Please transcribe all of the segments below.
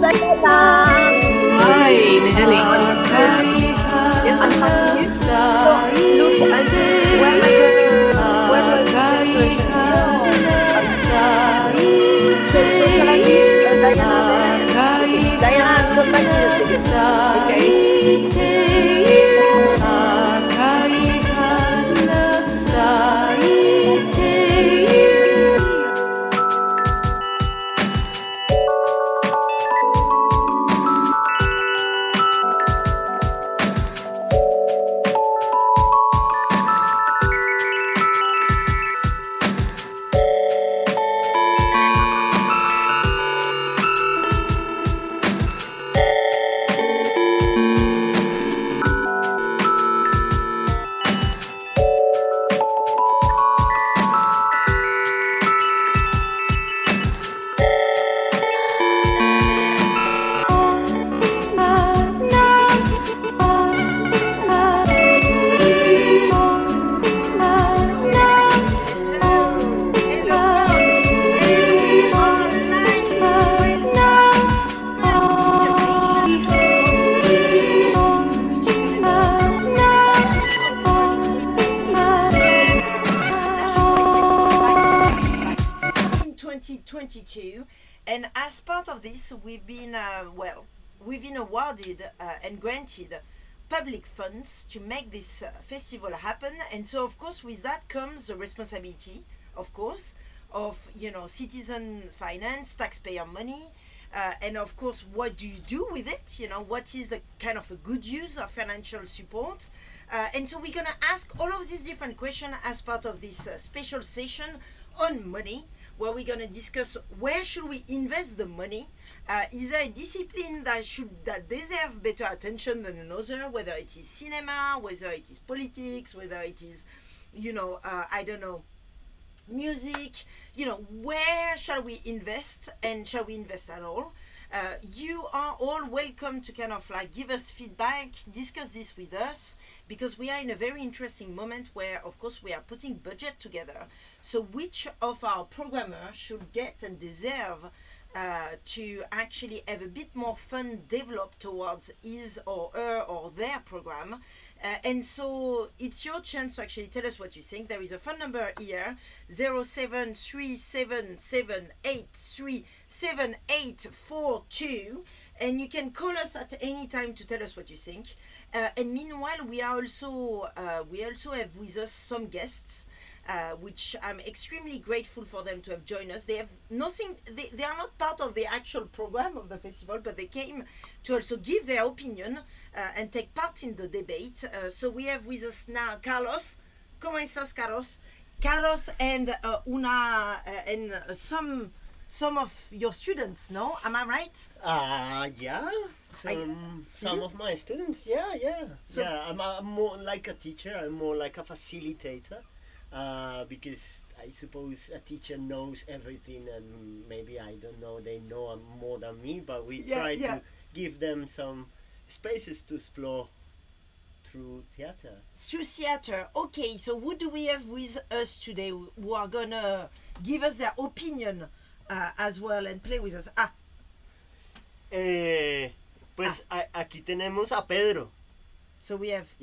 Hi, Nelly. Yes, I'm talking to you. So, look, where am I gonna so shall I leave Diana there? Okay, Diana, I'll come back in a second. Okay. And as part of this, we've been awarded and granted public funds to make this festival happen. And so, of course, with that comes the responsibility, of course, of citizen finance, taxpayer money, and of course, what do you do with it? What is a kind of a good use of financial support? And so we're gonna ask all of these different questions as part of this special session on money, where we're going to discuss where should we invest the money. Is there a discipline that deserve better attention than another, whether it is cinema, whether it is politics, whether it is I don't know, music, where shall we invest, and shall we invest at all? You are all welcome to kind of give us feedback, discuss this with us, because we are in a very interesting moment where, of course, we are putting budget together. So which of our programmers should get and deserve to actually have a bit more fund developed towards his or her or their program. And so it's your chance to actually tell us what you think. There is a phone number here, 0737783742, and you can call us at any time to tell us what you think. And meanwhile, we also have with us some guests, which I'm extremely grateful for them to have joined us. They have nothing, they are not part of the actual program of the festival, but they came to also give their opinion and take part in the debate. So we have with us now Carlos. ¿Cómo estás, Carlos? Carlos and some of your students, no? Am I right? Yeah. Some of my students, yeah. So, I'm more like a teacher. I'm more like a facilitator. Because I suppose a teacher knows everything, and maybe I don't know, they know more than me, but we try to give them some spaces to explore through theater. Through theater. Okay, so who do we have with us today who are gonna give us their opinion as well and play with us? Aquí tenemos a Pedro. So we have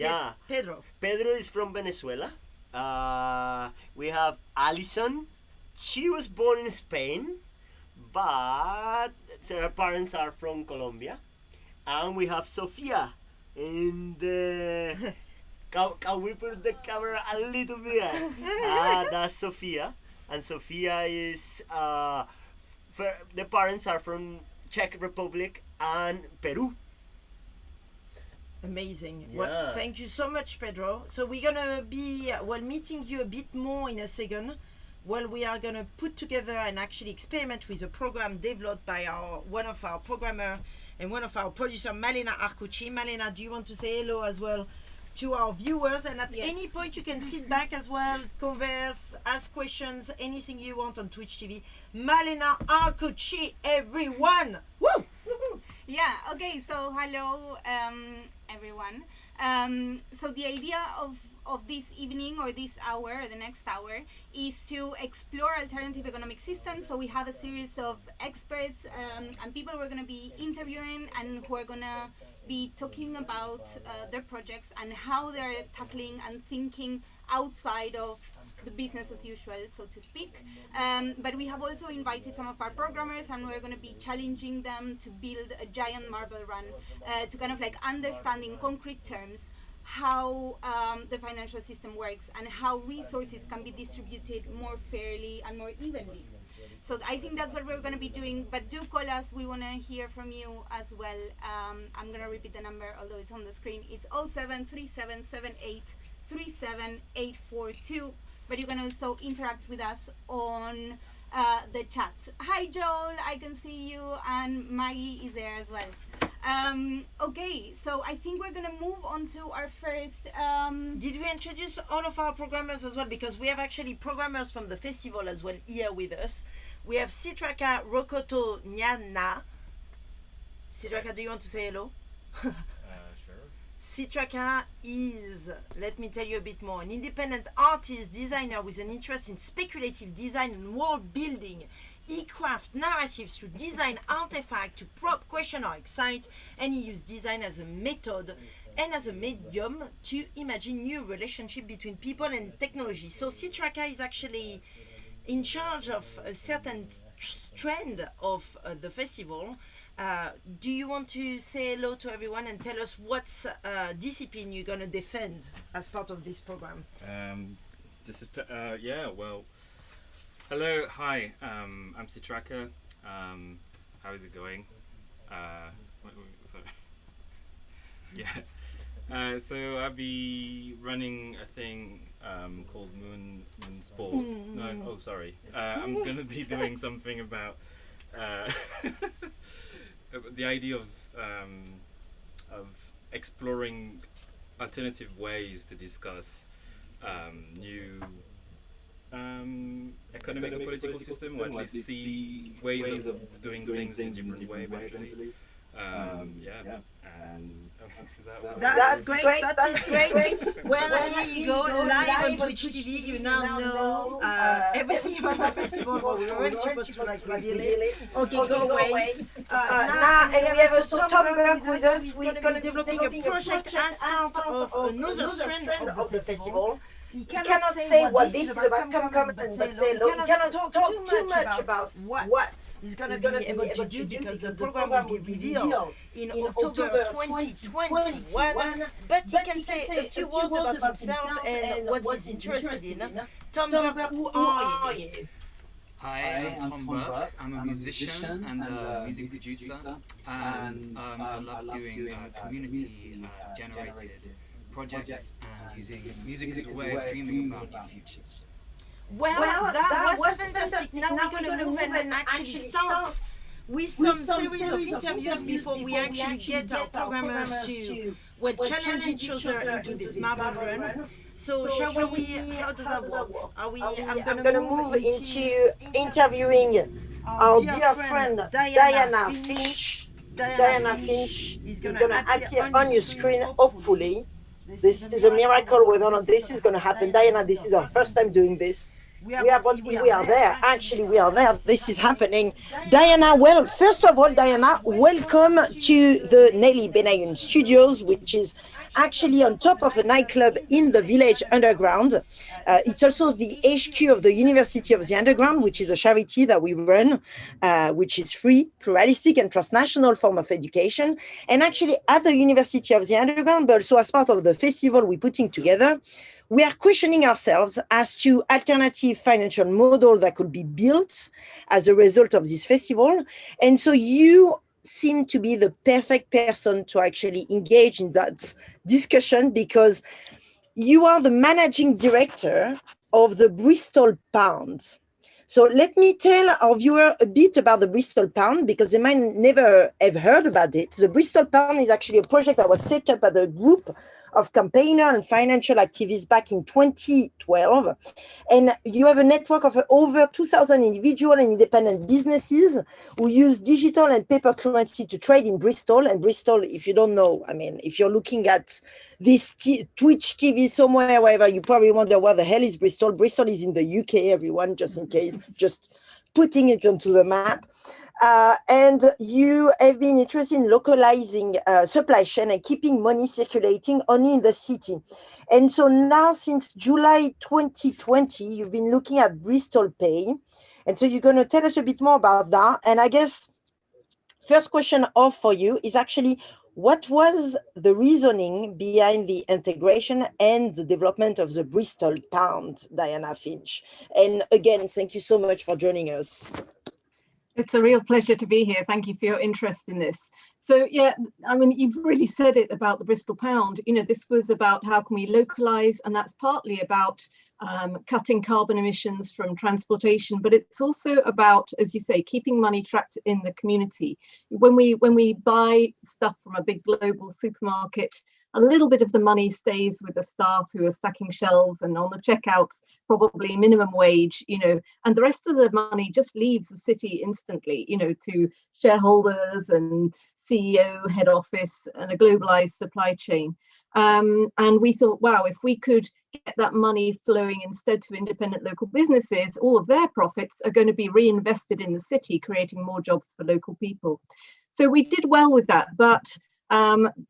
Pedro. Pedro is from Venezuela. We have Allison. She was born in Spain, but her parents are from Colombia. And we have Sophia. And can we put the camera a little bit? That's Sophia. And Sophia is the parents are from Czech Republic and Peru. Amazing. Yeah. Well, thank you so much, Pedro. So we're gonna be meeting you a bit more in a second. Well, we are gonna put together and actually experiment with a program developed by one of our programmer and one of our producer, Malena Arcucci. Malena, do you want to say hello as well to our viewers? And at any point you can feedback as well, converse, ask questions, anything you want on Twitch TV. Malena Arcucci, everyone. Woo! Yeah, okay, so hello everyone. So the idea of of this evening or this hour or the next hour is to explore alternative economic systems. So we have a series of experts and people we're going to be interviewing and who are going to be talking about their projects and how they're tackling and thinking outside of the business as usual, so to speak. But we have also invited some of our programmers, and we're going to be challenging them to build a giant marble run to kind of like understand in concrete terms how the financial system works and how resources can be distributed more fairly and more evenly. So I think that's what we're going to be doing, but do call us. We want to hear from you as well. I'm going to repeat the number, although it's on the screen. It's 0737783742. But you can also interact with us on the chat. Hi, Joel, I can see you, and Maggie is there as well. Okay, so I think we're going to move on to our first... Did we introduce all of our programmers as well? Because we have actually programmers from the festival as well here with us. We have Citraka Rokoto Nyana. Citraka, do you want to say hello? Citraka is, let me tell you a bit more, an independent artist, designer with an interest in speculative design and world building. He crafts narratives through design artifact to prop, question or excite, and he uses design as a method and as a medium to imagine new relationship between people and technology. So Citraka is actually in charge of a certain trend of the festival. Do you want to say hello to everyone and tell us what discipline you're going to defend as part of this program? Hello, hi, I'm Citraka. How is it going? So I'll be running a thing called Moon Sport. I'm going to be doing something about the idea of exploring alternative ways to discuss new economic and political system, or at least see ways of doing things in a different way eventually. That's great. That is great. Well, here you go, live on Twitch TV. You now know everything about the festival, but we weren't supposed to like reveal it. Okay, go away. Now, and we have also Tom with us, who is going to be developing a project as part of another strand of the festival. He cannot say what this is about, come and say hello. He cannot talk too much about what he's going to be able to do, because the program will be revealed in October 2021. But he can say a few words about himself and what he's interested in. Tom Burke, who are you? Hi, I'm Tom Burke. I'm a musician and a music producer, and I love doing community-generated projects and using music as a way of dreaming about new futures. Well, that was fantastic. Now we're going to move and actually start with some series of interviews before we actually get our programmers to challenge each other into this marble run. So shall we, how does that work? I'm going to move into interviewing our dear friend Diana Finch. Diana Finch is going to appear on your screen, hopefully. This is a miracle whether or not this is going to happen. Diana, this is our first time doing this. We are there. Actually, we are there. This is happening. Diana, well, first of all, Diana, welcome to the Nelly Ben Hayoun studios, which is actually on top of a nightclub in the village underground. It's also the HQ of the University of the Underground, which is a charity that we run, which is free, pluralistic, and transnational form of education. And actually, at the University of the Underground, but also as part of the festival we're putting together, we are questioning ourselves as to alternative financial model that could be built as a result of this festival. And so you seem to be the perfect person to actually engage in that discussion, because you are the managing director of the Bristol Pound. So let me tell our viewer a bit about the Bristol Pound, because they might never have heard about it. The Bristol Pound is actually a project that was set up by the group of campaigner and financial activists back in 2012. And you have a network of over 2,000 individual and independent businesses who use digital and paper currency to trade in Bristol. And Bristol, if you don't know, I mean, if you're looking at this Twitch TV somewhere, wherever, you probably wonder where the hell is Bristol. Bristol is in the UK, everyone, just in case, just putting it onto the map. And you have been interested in localizing supply chain and keeping money circulating only in the city. And so now, since July 2020, you've been looking at Bristol Pay. And so you're going to tell us a bit more about that. And I guess first question off for you is actually, what was the reasoning behind the integration and the development of the Bristol Pound, Diana Finch? And again, thank you so much for joining us. It's a real pleasure to be here. Thank you for your interest in this. So yeah, I mean, you've really said it about the Bristol Pound. You know, this was about how can we localize, and that's partly about cutting carbon emissions from transportation, but it's also about, as you say, keeping money trapped in the community. When we buy stuff from a big global supermarket, a little bit of the money stays with the staff who are stacking shelves and on the checkouts, probably minimum wage, you know, and the rest of the money just leaves the city instantly, you know, to shareholders and CEO, head office, and a globalized supply chain. And we thought, wow, if we could get that money flowing instead to independent local businesses, all of their profits are going to be reinvested in the city, creating more jobs for local people. So we did well with that, but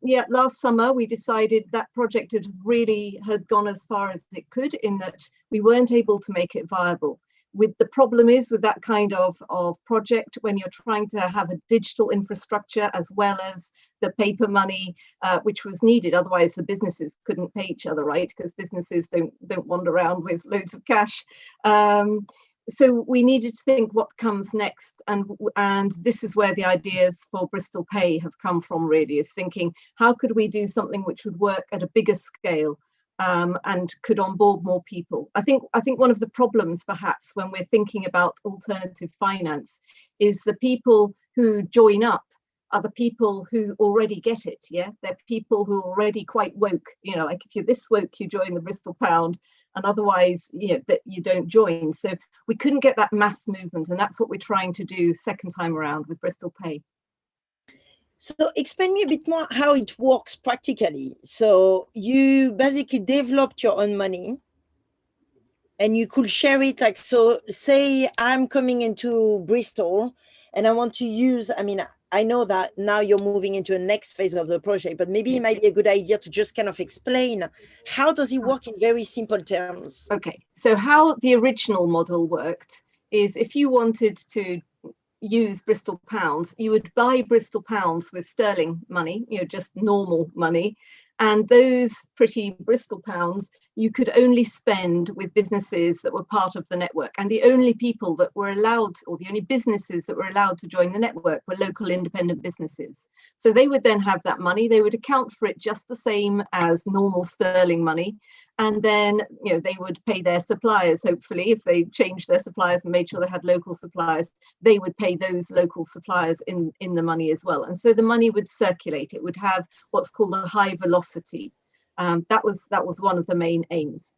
yeah, last summer we decided that project had gone as far as it could, in that we weren't able to make it viable. With the problem is with that kind of project, when you're trying to have a digital infrastructure as well as the paper money, which was needed, otherwise the businesses couldn't pay each other, right? Because businesses don't wander around with loads of cash. So we needed to think what comes next, and this is where the ideas for Bristol Pay have come from, really, is thinking how could we do something which would work at a bigger scale and could onboard more people. I think one of the problems perhaps when we're thinking about alternative finance is the people who join up are the people who already get it. Yeah, they're people who are already quite woke. You know, like if you're this woke, you join the Bristol Pound, and otherwise, you know, that you don't join. So we couldn't get that mass movement, and that's what we're trying to do second time around with Bristol Pay. So explain me a bit more how it works practically. So you basically developed your own money and you could share it, like, so say I'm coming into Bristol and I want to use, I mean, I know that now you're moving into a next phase of the project, but maybe it might be a good idea to just kind of explain how does it work in very simple terms. Okay, so how the original model worked is if you wanted to use Bristol pounds, you would buy Bristol pounds with sterling money, you know, just normal money. And those pretty Bristol pounds, you could only spend with businesses that were part of the network. And the only people that were allowed, or the only businesses that were allowed to join the network, were local independent businesses. So they would then have that money, they would account for it just the same as normal sterling money. And then, you know, they would pay their suppliers, hopefully, if they changed their suppliers and made sure they had local suppliers, they would pay those local suppliers in the money as well. And so the money would circulate. It would have what's called a high velocity. That was one of the main aims.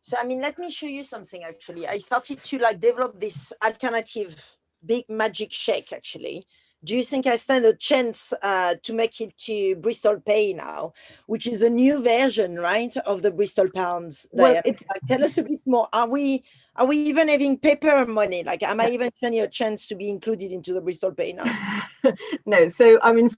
So, I mean, let me show you something, actually. I started to like develop this alternative big magic shake, actually. Do you think I stand a chance to make it to Bristol Pay now, which is a new version, right, of the Bristol pounds? Well, tell us a bit more. Are we even having paper money? Like, am I even standing a chance to be included into the Bristol Pay now? No. So, I mean,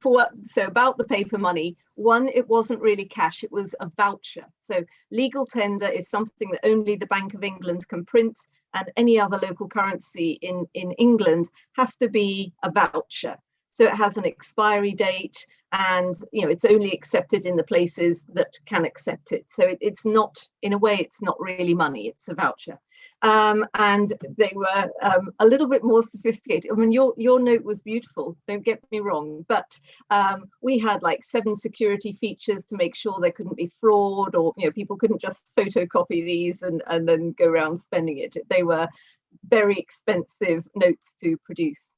about the paper money, one, it wasn't really cash, it was a voucher. So legal tender is something that only the Bank of England can print, and any other local currency in England has to be a voucher. So it has an expiry date, and you know, it's only accepted in the places that can accept it. So it's not, in a way, it's not really money, it's a voucher. And they were a little bit more sophisticated. I mean, your note was beautiful, don't get me wrong, but we had like 7 security features to make sure there couldn't be fraud, or you know, people couldn't just photocopy these and then go around spending it. They were very expensive notes to produce.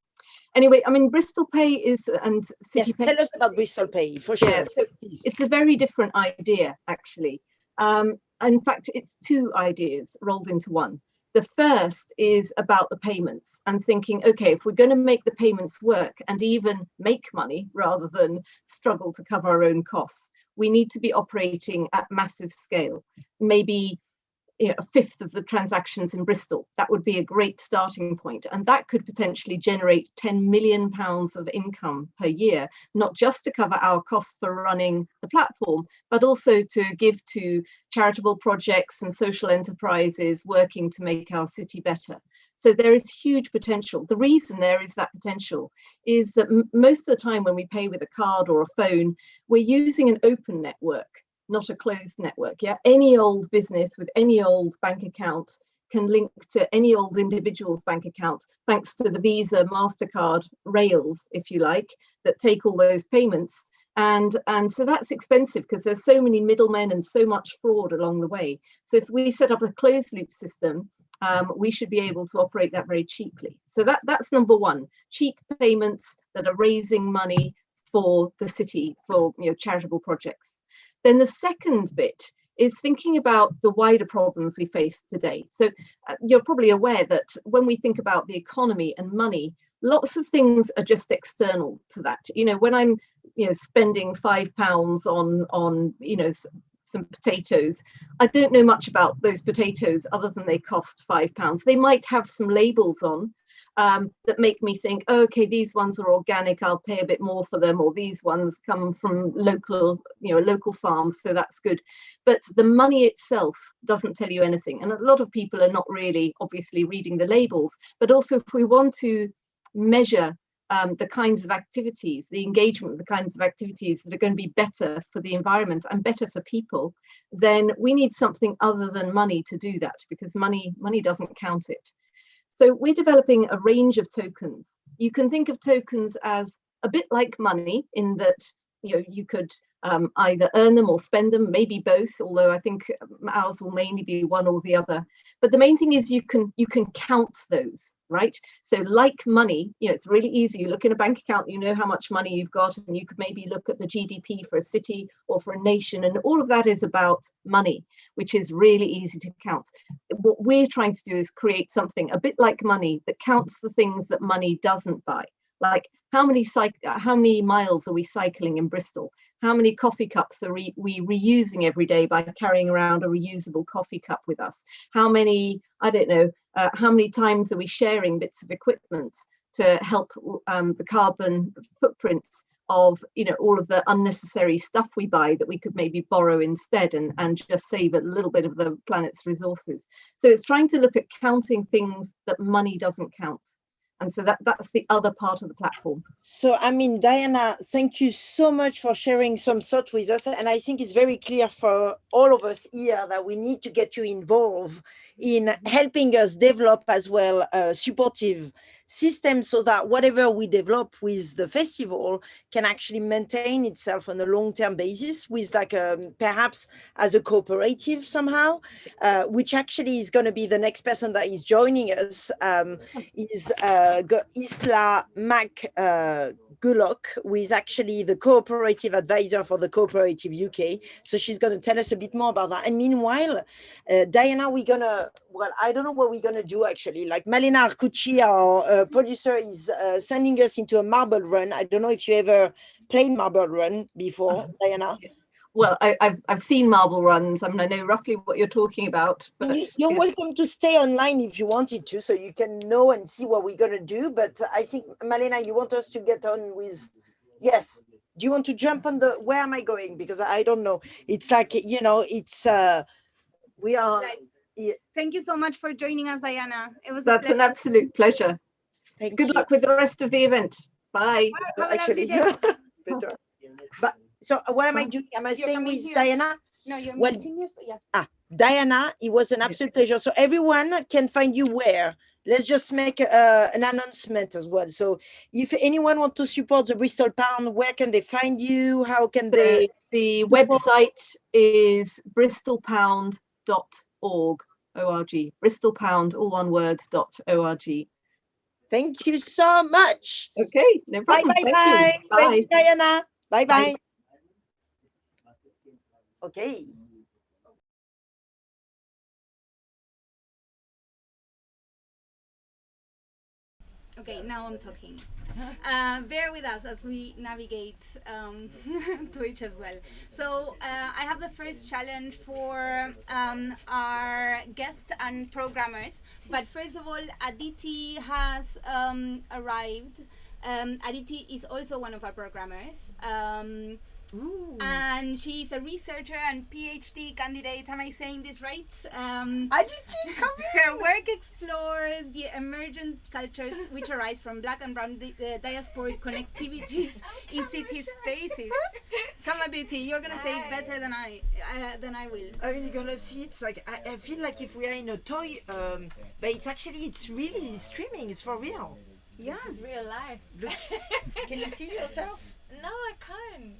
Anyway, I mean, Bristol Pay is, and City Yes, Pay. tell us about Bristol Pay, for sure. Yeah, so it's a very different idea, actually. In fact, it's two ideas rolled into one. The first is about the payments and thinking, okay, if we're going to make the payments work and even make money rather than struggle to cover our own costs, we need to be operating at massive scale. Maybe a fifth of the transactions in Bristol. That would be a great starting point. And that could potentially generate £10 million of income per year, not just to cover our costs for running the platform, but also to give to charitable projects and social enterprises working to make our city better. So there is huge potential. The reason there is that potential is that most of the time when we pay with a card or a phone, we're using an open network, not a closed network. Yeah, any old business with any old bank account can link to any old individual's bank account, thanks to the Visa, MasterCard rails, if you like, that take all those payments. And so that's expensive because there's so many middlemen and so much fraud along the way. So if we set up a closed loop system, we should be able to operate that very cheaply. So that's number one, cheap payments that are raising money for the city, for charitable projects. Then the second bit is thinking about the wider problems we face today. So you're probably aware that when we think about the economy and money, lots of things are just external to that. When I'm spending £5 on some potatoes, I don't know much about those potatoes other than they cost £5. They might have some labels on that make me think, oh, okay, these ones are organic, I'll pay a bit more for them, or these ones come from local farms, so that's good. But the money itself doesn't tell you anything. And a lot of people are not really obviously reading the labels, but also if we want to measure the kinds of activities, the engagement, the kinds of activities that are going to be better for the environment and better for people, then we need something other than money to do that, because money doesn't count it. So we're developing a range of tokens. You can think of tokens as a bit like money in that you could either earn them or spend them, maybe both, although I think ours will mainly be one or the other. But the main thing is you can count those, right? So like money, it's really easy. You look in a bank account, you know how much money you've got, and you could maybe look at the GDP for a city or for a nation, and all of that is about money, which is really easy to count. What we're trying to do is create something a bit like money that counts the things that money doesn't buy. Like how many miles are we cycling in Bristol? How many coffee cups are we reusing every day by carrying around a reusable coffee cup with us? How many, I don't know, how many times are we sharing bits of equipment to help the carbon footprint of all of the unnecessary stuff we buy that we could maybe borrow instead and just save a little bit of the planet's resources. So it's trying to look at counting things that money doesn't count. And so that's the other part of the platform. So, Diana, thank you so much for sharing some thoughts with us. And I think it's very clear for all of us here that we need to get you involved in helping us develop as well a supportive system so that whatever we develop with the festival can actually maintain itself on a long-term basis with perhaps as a cooperative somehow, which actually is going to be the next person that is joining us is Isla Mac Gullock, who is actually the cooperative advisor for the Cooperative UK. So she's going to tell us a bit more about that. And meanwhile, Diana, I don't know what we're going to do actually. Like Malena Arcucci, our producer, is sending us into a marble run. I don't know if you ever played marble run before, Diana. Well, I've seen marble runs. I know roughly what you're talking about. But you're welcome to stay online if you wanted to, so you can know and see what we're going to do. But I think, Malena, you want us to get on with... Yes. Do you want to jump on the... Where am I going? Because I don't know. It's like, it's... we are... Thank you so much for joining us, Diana. That's an absolute pleasure. Good luck with the rest of the event. Bye. Actually, better. But so what am I doing? Am I staying with here. Diana? No, you're Diana, it was an absolute pleasure. So everyone can find you where? Let's just make an announcement as well. So if anyone wants to support the Bristol Pound, where can they find you? How can they? The website is bristolpound.org. Bristolpound, all one word, .org. Thank you so much. Okay, no Bye, problem. bye, Thank you. bye. Thank you, Diana. Bye, Bye. bye. Okay. Okay, now I'm talking. Bear with us as we navigate Twitch as well. So I have the first challenge for our guests and programmers. But first of all, Aditi has arrived. Aditi is also one of our programmers. And she's a researcher and PhD candidate. Am I saying this right? Aditi, come here. Her work explores the emergent cultures which arise from Black and Brown diasporic connectivities in city spaces. Come, Aditi, you're gonna say it better than I will. I mean, you're gonna see. It's like I feel like if we are in a toy, but it's really streaming. It's for real. Yeah, this is real life. Look, can you see yourself? No, I can't.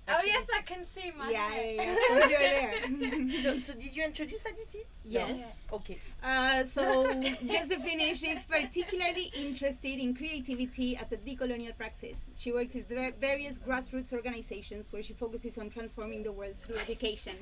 Oh yes, I can see my hair. Yeah. You're there. So did you introduce Aditi? Yes. No? Okay. So just to finish, she's particularly interested in creativity as a decolonial praxis. She works with various grassroots organizations where she focuses on transforming the world through education.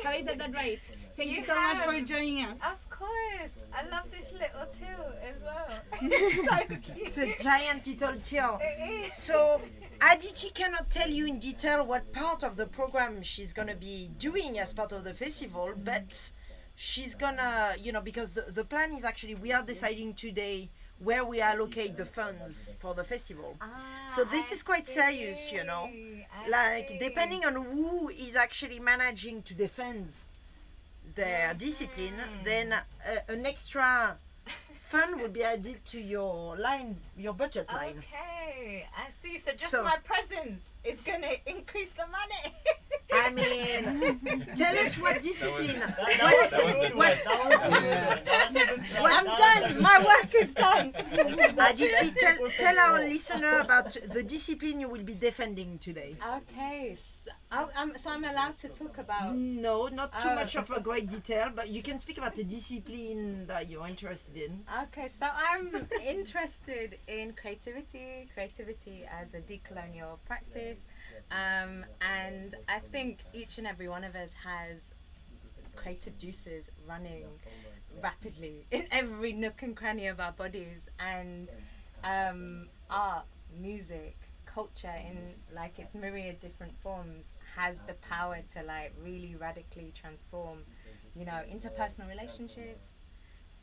Have I said that right? Thank you so much for joining us. Of course. I love this little tail as well. So cute. It's a giant little tail. It is. So Aditi cannot tell you in detail what part of the program she's gonna be doing as part of the festival, but she's gonna, because the plan is actually we are deciding today where we allocate the funds for the festival. So this is quite serious, like depending on who is actually managing to defend their discipline, then an extra fund would be added to your budget line. Okay, I see. So my presence is going to increase the money. I mean, tell us what discipline. I'm done. My work is done. Aditi, tell our listener about the discipline you will be defending today. Okay, so I'm allowed to talk about. No, not too much of a great detail, but you can speak about the discipline that you're interested in. Okay, so I'm interested in creativity as a decolonial practice, and I think each and every one of us has creative juices running rapidly in every nook and cranny of our bodies, and art, music, culture in like its myriad different forms has the power to like really radically transform, interpersonal relationships,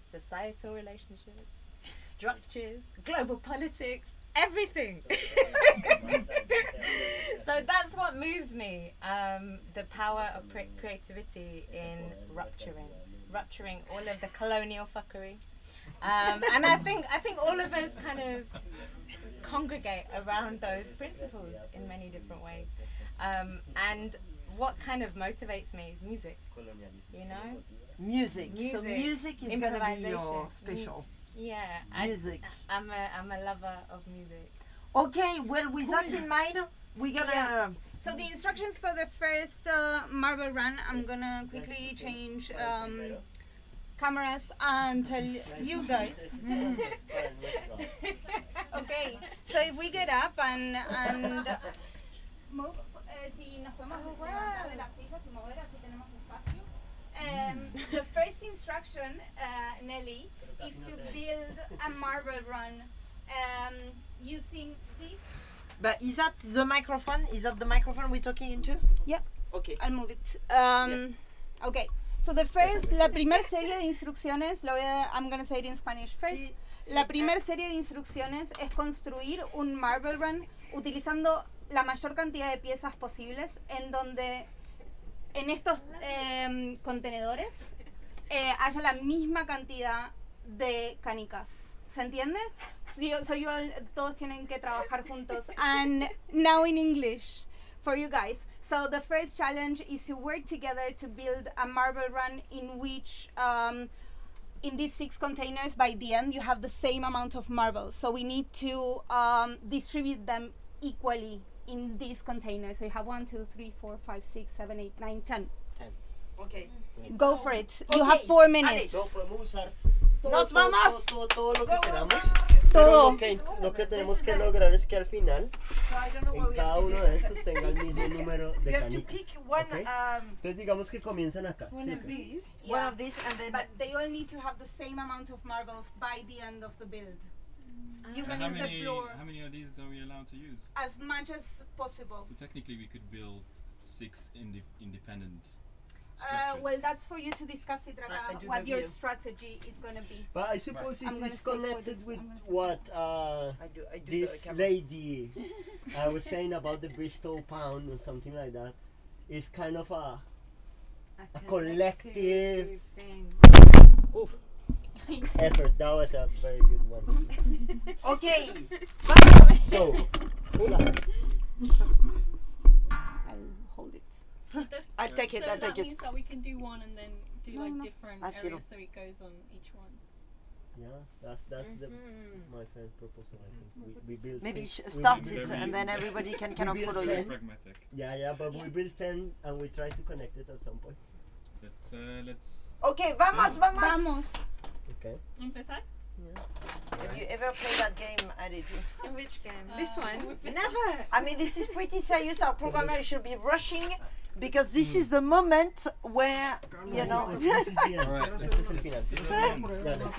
societal relationships, structures, global politics, everything. So that's what moves me, the power of creativity in rupturing all of the colonial fuckery, and I think all of us kind of congregate around those principles in many different ways, and what kind of motivates me is music, Music. So music is going to be your special. Yeah, music. I'm a lover of music. Okay, well, with that in mind, we're gonna. So the instructions for the first marble run, I'm gonna quickly change cameras and tell you guys. Okay, so if we get up and move, si nos podemos levantar de las sillas y mover así tenemos espacio. The first instruction, Nelly, is to build a marble run using this. But is that the microphone? Is that the microphone we're talking into? Yeah. Okay. I'll move it. Okay. So la primer serie de instrucciones, I'm gonna say it in Spanish first. La primer serie de instrucciones es construir un marble run utilizando la mayor cantidad de piezas posibles, en donde en estos contenedores haya la misma cantidad de canicas. ¿Se entiende? Todos tienen que trabajar juntos. And now in English for you guys. So the first challenge is to work together to build a marble run in which in these 6 containers by the end you have the same amount of marbles. So we need to distribute them equally in these containers. So you have 1, 2, 3, 4, 5, 6, 7, 8, 9, 10. Okay. Go for it. You have 4 minutes. Nos vamos. Todo lo que queramos. todo. Lo que tenemos que lograr es que al final So I don't know what en we cada have to uno do. de estos tenga el mismo número de You have to canicas. pick one, ¿Ok? Entonces digamos que comiencan acá. One ¿sí? of these. one Yeah. of these, and then But they all need to have the same amount of marbles by the end of the build. You can use the floor How many of these are we allowed to use? as much as possible. So technically, we could build 6 independent Well, that's for you to discuss it, I Raga, do what the your view. strategy is going to be. But I suppose I'm if gonna it's stay for connected this. with I'm gonna what I do this the camera. lady I was saying about the Bristol pound or something like that, it's kind of a collective thing. Oof. effort. That was a very good one. Okay. So, hola. I'll hold it. Does- I'll take it. so I'll that take it. means that we can do one and then do No, like no. different I feel- areas so it goes on each one. Yeah, that's my friend proposal. I think we build. Maybe six- we start build- it, and then everybody can kind of build follow ten. you. Pragmatic. Yeah, but we build 10 and we try to connect it at some point. Let's. Okay, vamos. Vamos. Okay. Empezar? Have you ever played that game, Aditi? In which game? This one. Never. I mean, this is pretty serious. Our programmer should be rushing because this is the moment where, you know. Este es el final. Dale.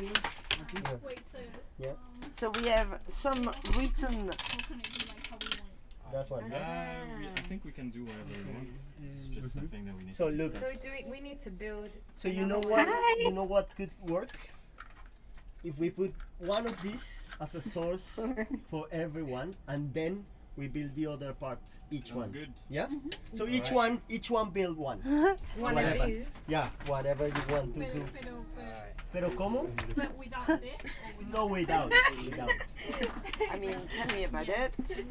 Wait, so Yeah, So we have some written. how can it be like how we want? that's one. I think we can do whatever we want. It's just something that we need So to look. discuss. So we need to build. So you know what? You know what could work? If we put one of these as a source for everyone, and then we build the other part, each Sounds one. good. Yeah. So each one build one. One Whatever. of these. Yeah, whatever you want to do. Pero cómo? But without this or with No, without. I mean, tell me about it. So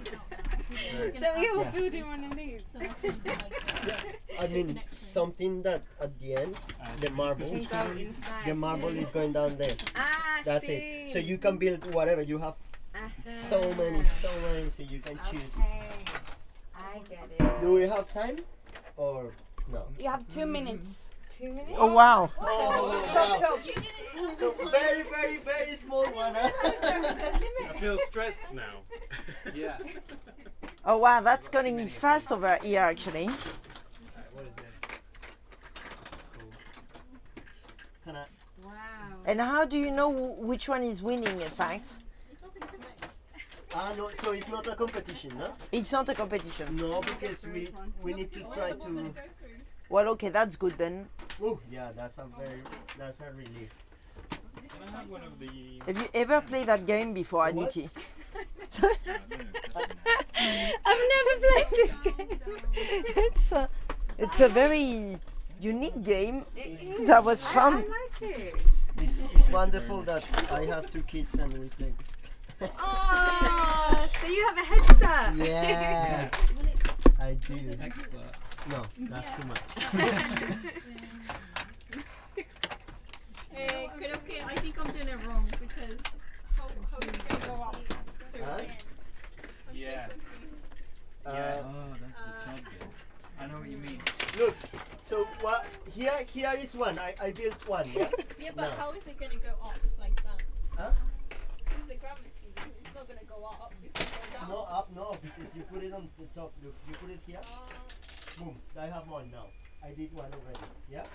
we all Yeah. building one of these. so that's gonna be like I mean, something that at the end, the marble, Can go inside. the marble is going down there. Ah, That's see. it. So you can build whatever you have. So many, so you can choose. Okay. I get it. Do we have time, or no? You have 2 minutes. 2 minutes? Oh wow! Oh, Chop, chop. So very, very small one. Huh? I feel stressed now. Yeah. Oh wow, that's going fast over here actually. What is this? This is cool. Can I? Wow. And how do you know which one is winning? In fact, it doesn't connect. No. So it's not a competition, no? it's not a competition. No, because we need to try The one gonna to. go through. Well, okay, that's good then. Oh, yeah, that's a relief. Can I have one of the? Have you ever played that game before, Aditi? I've never played this game. It's a very unique game. That was I fun. like it. It's wonderful that I have 2 kids and we play. Oh, so you have a head start. Yes, I do. Expert. No, that's too much. Creo que I think I'm doing it wrong because how is it gonna go up? Huh? I'm Yeah. so confused. Uh, Oh, that's the trouble. I know what you mean. Look, so what? Here is one. I built one. Yeah. Yeah, but No. how is it gonna go up like that? Huh? Because the gravity, it's not gonna go up. It's gonna go down. No, up, no, because you put it on the top. Look, you put it here. Boom. I have one now. I did one already. Yeah.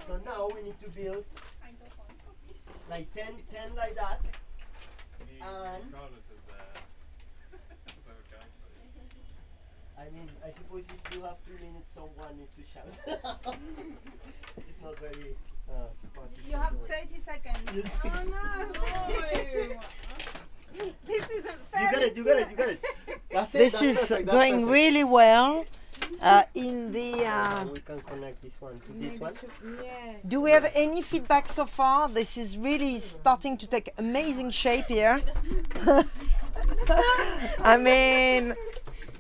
So now we need to build Kind of fun. like 10 like that. And Carlos is so kind. I mean, I suppose if you have 2 minutes, someone needs to shout. It's not very. You have 30 seconds. Oh no. This isn't fair. You got it. That's it. This that's is perfect, that's going perfect. really well. In the. We can connect this one to this one. Yes. Do we have any feedback so far? This is really starting to take amazing shape here. I mean,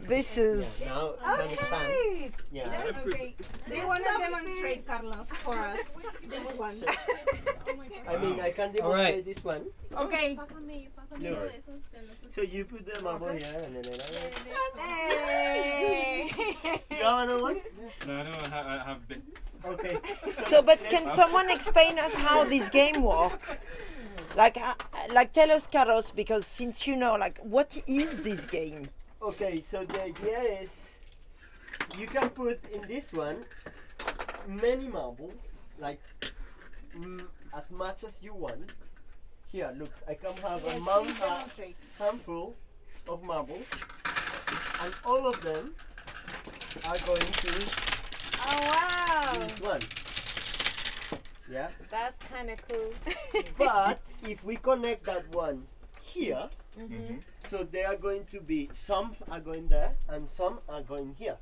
this is. Now you understand. Hey. Yeah. Okay. Do you want to demonstrate, Carlos, for us? This one. I mean, I can demonstrate Alright. this one. Okay. Pásame No. uno de esos de los. So you put the marble here and then. Hey. You have another one? No, I don't have bits. Okay. So, but can someone explain us how this game works? Like tell us, Carlos, because since you know, like, what is this game? Okay, so the idea is you can put in this one many marbles, like as much as you want. Here, look, I can have a handful of marbles, and all of them are going to Oh wow! this one. Yeah? That's kind of cool. But if we connect that one here, so they are going to be, some are going there and some are going here.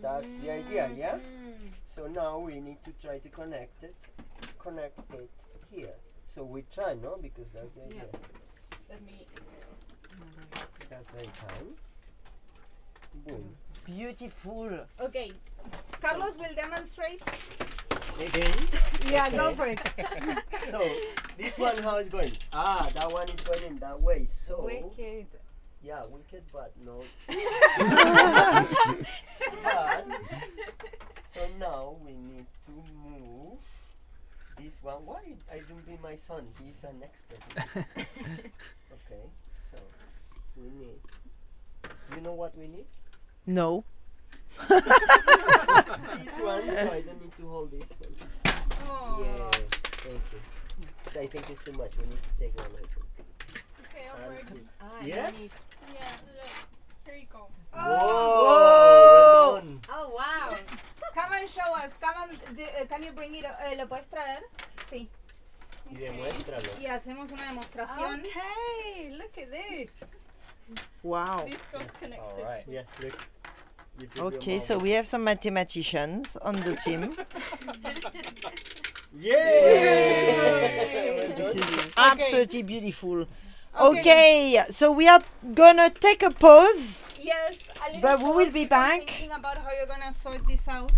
That's the idea, yeah? So now we need to try to connect it here. So we try, no? Because that's the idea. Let me. That's very kind. Boom. Beautiful. Okay, Carlos will demonstrate. Again. Yeah, Okay. go for it. So this one, how is going? Ah, that one is going in that way. So Wicked. yeah, wicked, but no. But so now we need to move this one. Why I don't bring my son? He's an expert. Okay, so we need. You know what we need? No. This one, so I don't need to hold this one. Oh. Yeah, thank you. So I think it's too much. We need to take one over. Okay, I'll break it. Yes? Yeah, look. Here you go. Whoa! Well done. Oh wow! Come and show us. Can you bring it? ¿Lo puedes traer? Sí. Y demuéstralo. Y hacemos una demostración. Okay, look at this. Wow. This goes connected. Alright. Yeah, look. You put your Okay, so marble. we have some mathematicians on the team. Yay! Well This done. is absolutely beautiful. Okay, so we are gonna take a pause. Yes, a little But we will pause be because back. Thinking about how you're gonna sort this out.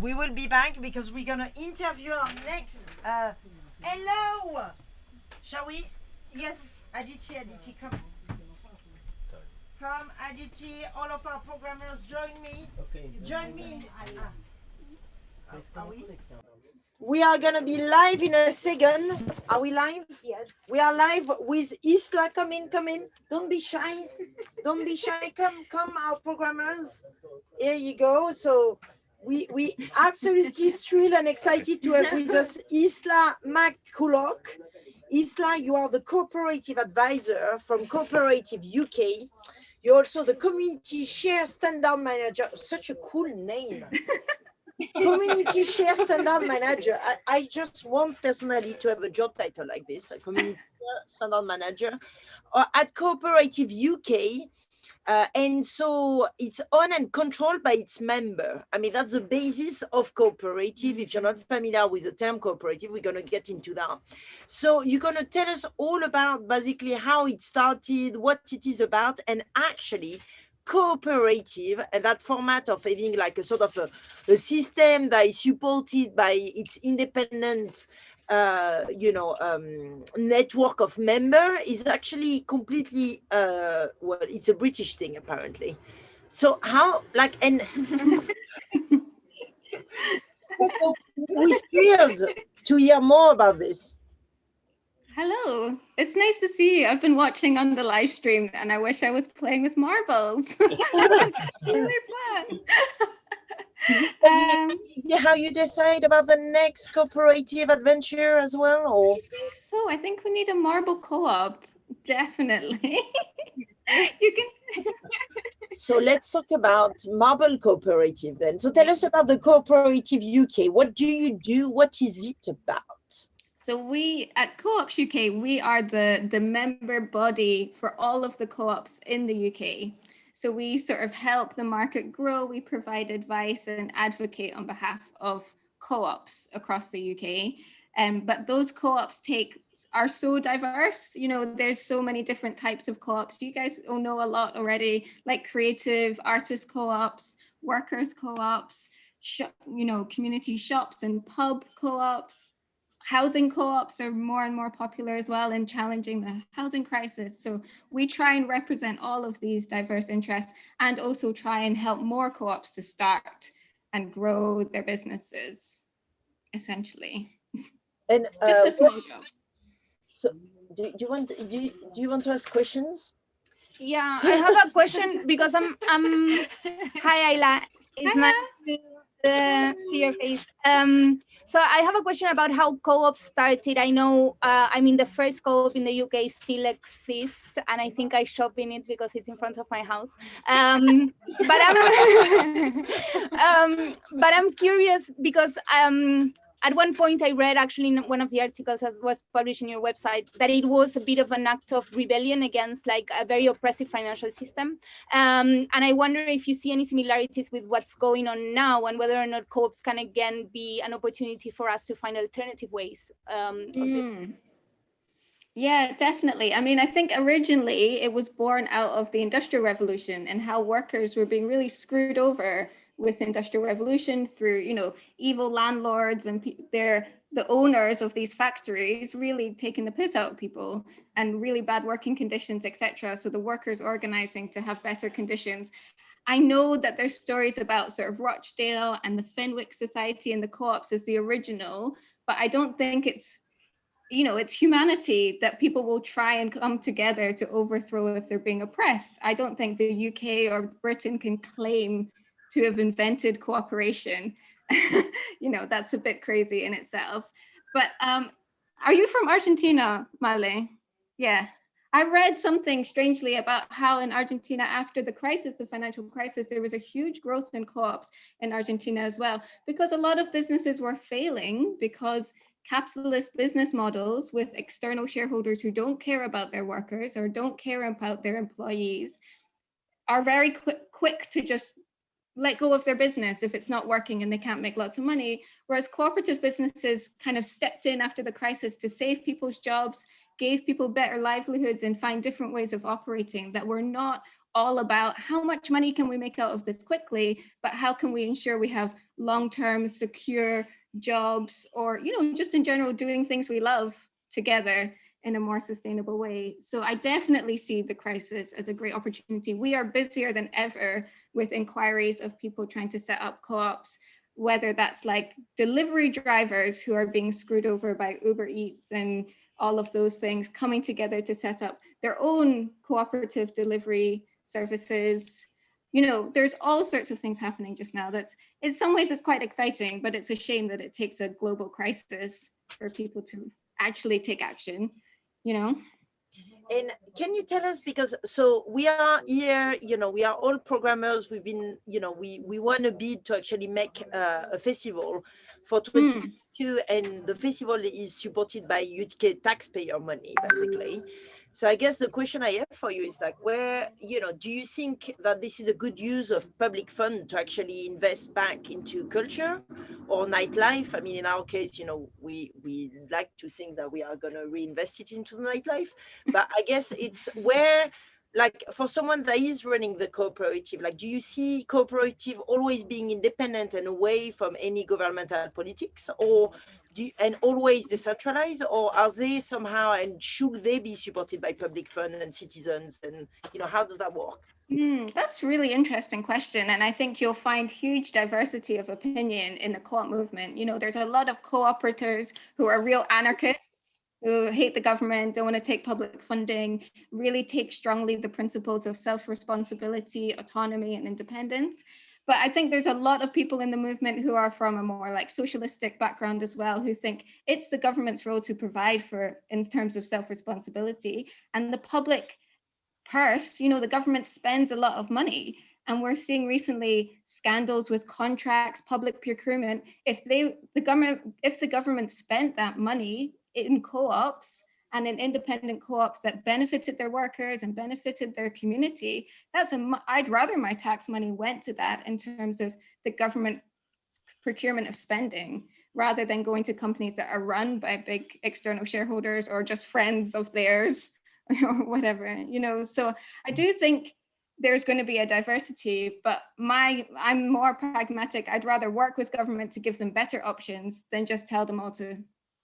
We will be back because we're gonna interview our next. Hello, shall we? Yes, Aditi, come. Come, Aditi, all of our programmers, join me. Okay. Join me. Are we? We are gonna be live in a second. Are we live? Yes. We are live with Isla. Come in. Don't be shy. Don't be shy. Come, our programmers. Here you go. So we absolutely thrilled and excited to have with us Isla McCulloch. Isla, you are the cooperative advisor from Cooperative UK. You're also the community share standard manager. Such a cool name. Community share standard manager. I just want personally to have a job title like this, a community share standard manager at Cooperative UK. And so it's owned and controlled by its member. I mean, that's the basis of cooperative. If you're not familiar with the term cooperative, we're going to get into that. So you're going to tell us all about basically how it started, what it is about, and actually cooperative and that format of having like a sort of a system that is supported by its independent network of member is actually completely well, it's a British thing apparently. So how and so we're thrilled to hear more about this. Hello, it's nice to see you. I've been watching on the live stream and I wish I was playing with marbles. It's really fun. Is it how you decide about the next cooperative adventure as well? Or So I think we need a marble co-op, definitely. You can. So let's talk about Marble Cooperative then. So tell us about the Cooperative UK. What do you do? What is it about? So we at Co-ops UK, we are the member body for all of the co-ops in the UK. So we sort of help the market grow. We provide advice and advocate on behalf of co-ops across the UK. But those co-ops are so diverse. You know, there's so many different types of co-ops. You guys all know a lot already, like creative artist co-ops, workers co-ops, community shops and pub co-ops. Housing co-ops are more and more popular as well in challenging the housing crisis. So we try and represent all of these diverse interests and also try and help more co-ops to start and grow their businesses, essentially. And just a small job. So do you want to ask questions? Yeah, I have a question because I'm hi Ayla. It's nice to see your face. So I have a question about how co-op started. I know, the first co-op in the UK still exists, and I think I shop in it because it's in front of my house. But I'm curious because at one point I read actually in one of the articles that was published in your website that it was a bit of an act of rebellion against like a very oppressive financial system. And I wonder if you see any similarities with what's going on now and whether or not co-ops can again be an opportunity for us to find alternative ways. Yeah, definitely. I mean, I think originally it was born out of the Industrial Revolution and how workers were being really screwed over with the Industrial Revolution through, evil landlords and the owners of these factories really taking the piss out of people and really bad working conditions, etc. So the workers organizing to have better conditions. I know that there's stories about sort of Rochdale and the Fenwick Society and the co-ops as the original, but I don't think it's humanity that people will try and come together to overthrow if they're being oppressed. I don't think the UK or Britain can claim to have invented cooperation. That's a bit crazy in itself. But are you from Argentina, Male? Yeah. I read something strangely about how in Argentina, after the financial crisis, there was a huge growth in co-ops in Argentina as well, because a lot of businesses were failing because capitalist business models with external shareholders who don't care about their workers or don't care about their employees are very quick to just let go of their business if it's not working and they can't make lots of money. Whereas cooperative businesses kind of stepped in after the crisis to save people's jobs, gave people better livelihoods and find different ways of operating that were not all about how much money can we make out of this quickly, but how can we ensure we have long-term secure jobs or, just in general, doing things we love together in a more sustainable way. So I definitely see the crisis as a great opportunity. We are busier than ever with inquiries of people trying to set up co-ops, whether that's like delivery drivers who are being screwed over by Uber Eats and all of those things coming together to set up their own cooperative delivery services. There's all sorts of things happening just now. That's, in some ways, it's quite exciting, but it's a shame that it takes a global crisis for people to actually take action, And can you tell us, because so we are here, we are all programmers. We've been, we want to bid to actually make a festival for 2022, and the festival is supported by UK taxpayer money, basically. So I guess the question I have for you is like, where, do you think that this is a good use of public fund to actually invest back into culture or nightlife? I mean, in our case, we like to think that we are going to reinvest it into the nightlife, but I guess it's where, like, for someone that is running the cooperative, like, do you see cooperative always being independent and away from any governmental politics, or and always decentralized, or are they somehow, and should they be supported by public fund and citizens, and how does that work? That's a really interesting question, and I think you'll find huge diversity of opinion in the co-op movement. There's a lot of co-operators who are real anarchists, who hate the government, don't want to take public funding, really take strongly the principles of self-responsibility, autonomy, and independence. But I think there's a lot of people in the movement who are from a more like socialistic background as well, who think it's the government's role to provide for in terms of self-responsibility, and the public purse, the government spends a lot of money. And we're seeing recently scandals with contracts, public procurement. If the government spent that money in co-ops and in independent co-ops that benefited their workers and benefited their community, I'd rather my tax money went to that in terms of the government procurement of spending, rather than going to companies that are run by big external shareholders or just friends of theirs or whatever, So I do think there's going to be a diversity, but I'm more pragmatic. I'd rather work with government to give them better options than just tell them all to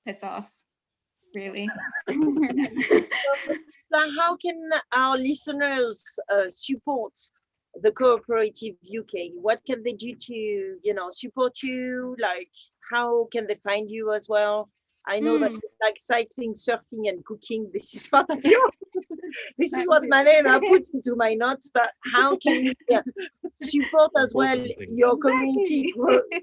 piss off, really. So how can our listeners support the Cooperative UK? What can they do to, support you? Like, how can they find you as well? I know that you like cycling, surfing, and cooking. This is part of your. This is what Malena put into my notes. But how can you support as well your community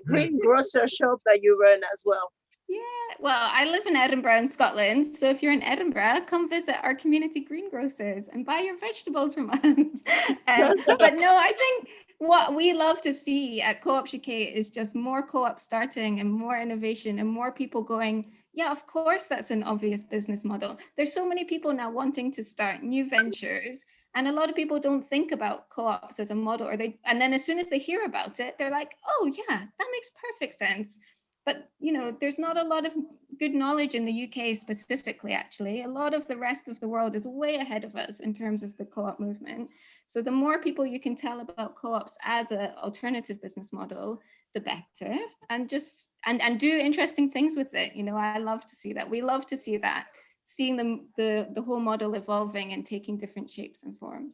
greengrocer shop that you run as well? Yeah, well, I live in Edinburgh in Scotland, so if you're in Edinburgh, come visit our community greengrocers and buy your vegetables from us. But no, I think what we love to see at Co-ops UK is just more co-ops starting and more innovation and more people going, yeah, of course, that's an obvious business model. There's so many people now wanting to start new ventures, and a lot of people don't think about co-ops as a model, and then as soon as they hear about it, they're like, oh yeah, that makes perfect sense. But, you know, there's not a lot of good knowledge in the UK specifically, actually. A lot of the rest of the world is way ahead of us in terms of the co-op movement. So the more people you can tell about co-ops as an alternative business model, the better. And just, and do interesting things with it. You know, I love to see that. We love to see that, seeing the whole model evolving and taking different shapes and forms.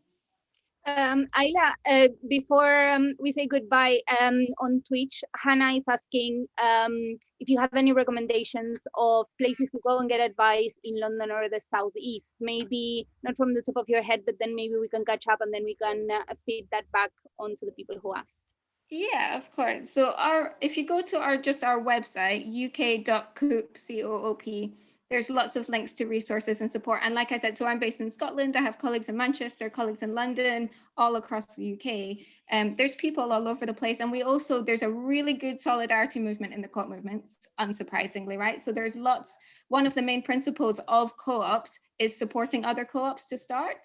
Ayla, before we say goodbye, on Twitch, Hannah is asking if you have any recommendations of places to go and get advice in London or the Southeast. Maybe not from the top of your head, but then maybe we can catch up and then we can feed that back onto the people who asked. Yeah, of course. So if you go to our website, uk.coop, C-O-O-P, there's lots of links to resources and support. And like I said, so I'm based in Scotland. I have colleagues in Manchester, colleagues in London, all across the UK. There's people all over the place. And there's a really good solidarity movement in the co-op movement, unsurprisingly, right? So there's one of the main principles of co-ops is supporting other co-ops to start.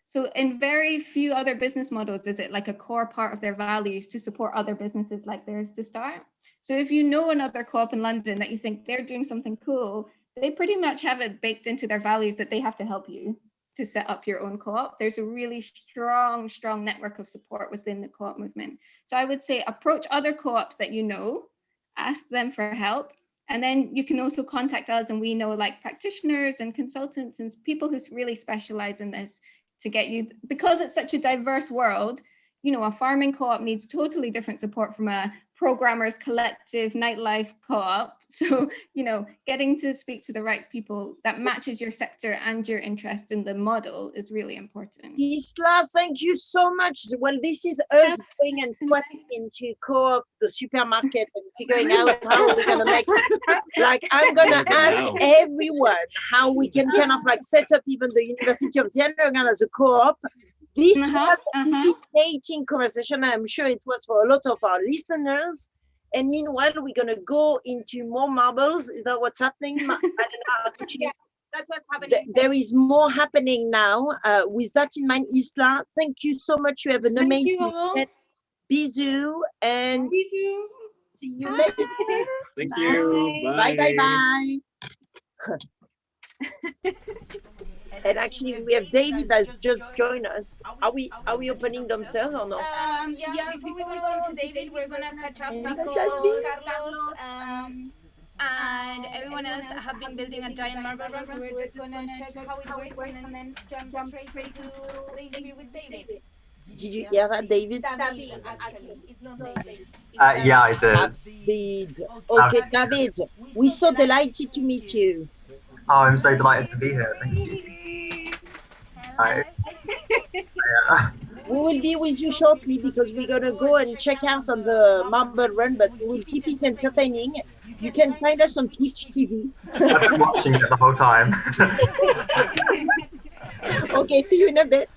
So in very few other business models is it like a core part of their values to support other businesses like theirs to start. So if you know another co-op in London that you think they're doing something cool, they pretty much have it baked into their values that they have to help you to set up your own co-op. There's a really strong network of support within the co-op movement. So I would say approach other co-ops that you know, ask them for help. And then you can also contact us, and we know like practitioners and consultants and people who really specialize in this to get you, because it's such a diverse world. You know, a farming co-op needs totally different support from a programmers collective nightlife co-op. So, you know, getting to speak to the right people that matches your sector and your interest in the model is really important. Isla, thank you so much. Well, this is us going and squatting into co-op, the supermarket, and figuring out how we're gonna make it. Like, I'm gonna ask everyone how we can kind of like set up even the University of Zierenbergen as a co-op. This was an illuminating conversation. I'm sure it was for a lot of our listeners. And meanwhile, we're going to go into more marbles. Is that what's happening? I don't know. Yeah, that's what's happening. There is more happening now. With that in mind, Isla, thank you so much. You have an amazing day. Bisous and Bisous. See you later. Thank you. Bye, bye, bye. And actually, we have David that's just joined us. Are we opening themselves or not? Yeah, before we go on to David, we're gonna catch up because Carlos and everyone else have been building a giant marble rug, so we're just gonna check how it works and then jump straight into the interview with David. Did you hear that, David? David, actually. It's not David. Yeah, I did. David. Okay, David, we're so delighted to meet you. Oh, I'm so delighted to be here. Thank you. Hi. We will be with you shortly because we're going to go and check out on the marble run, but we will keep it entertaining. You can find us on Twitch TV. I've been watching it the whole time. Okay, see you in a bit.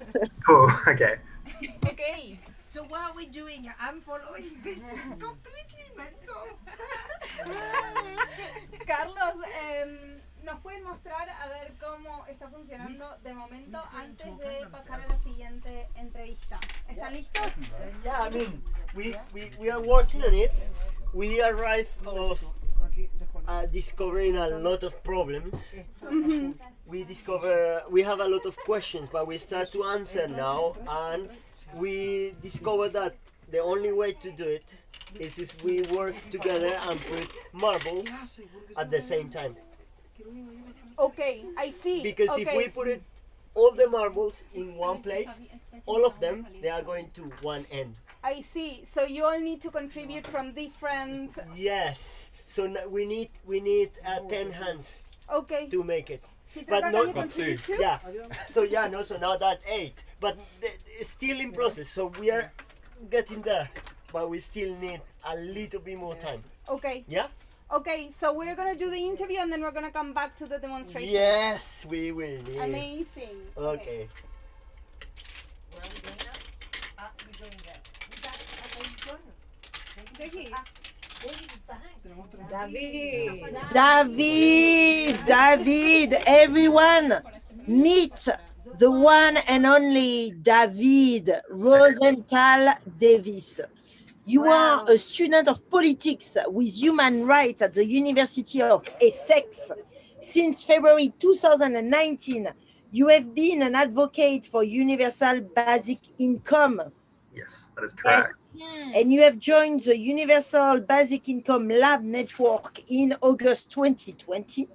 Cool, okay. Okay, so what are we doing? I'm following. This is completely mental. Carlos, ¿nos pueden mostrar a ver cómo está funcionando de momento antes de pasar a la siguiente entrevista? ¿Están listos? Yeah, I mean, we are working on it. We arrived of discovering a lot of problems. We have a lot of questions, but we start to answer now, and we discovered that the only way to do it is if we work together and put marbles at the same time. Okay, I see. Because if we put all the marbles in one place, all of them, they are going to one end. I see. So you all need to contribute from different... Yes. So we need 10 hands Okay. to make it. Peter, But can not you contribute too? yeah. So yeah, no. So now that 8, but it's still in process. So we are getting there, but we still need a little bit more time. Okay. Yeah. Okay, so we're gonna do the interview and then we're gonna come back to the demonstration. Yes, we will. Yeah. Amazing. Okay. Where are we going now? We're going there. There he is. David, everyone, meet the one and only David Rosenthal Davis. You are a student of politics with human rights at the University of Essex. Since February 2019, you have been an advocate for universal basic income. Yes, that is correct. And you have joined the Universal Basic Income Lab Network in August 2020,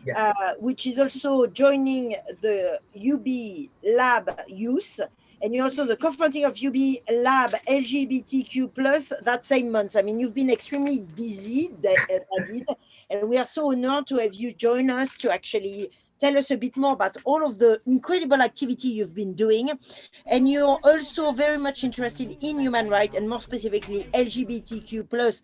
Yes. which is also joining the UB Lab Youth. And you're also the co-founding of UB Lab LGBTQ plus that same month. I mean, you've been extremely busy, David, and we are so honored to have you join us to actually tell us a bit more about all of the incredible activity you've been doing. And you're also very much interested in human rights and more specifically LGBTQ plus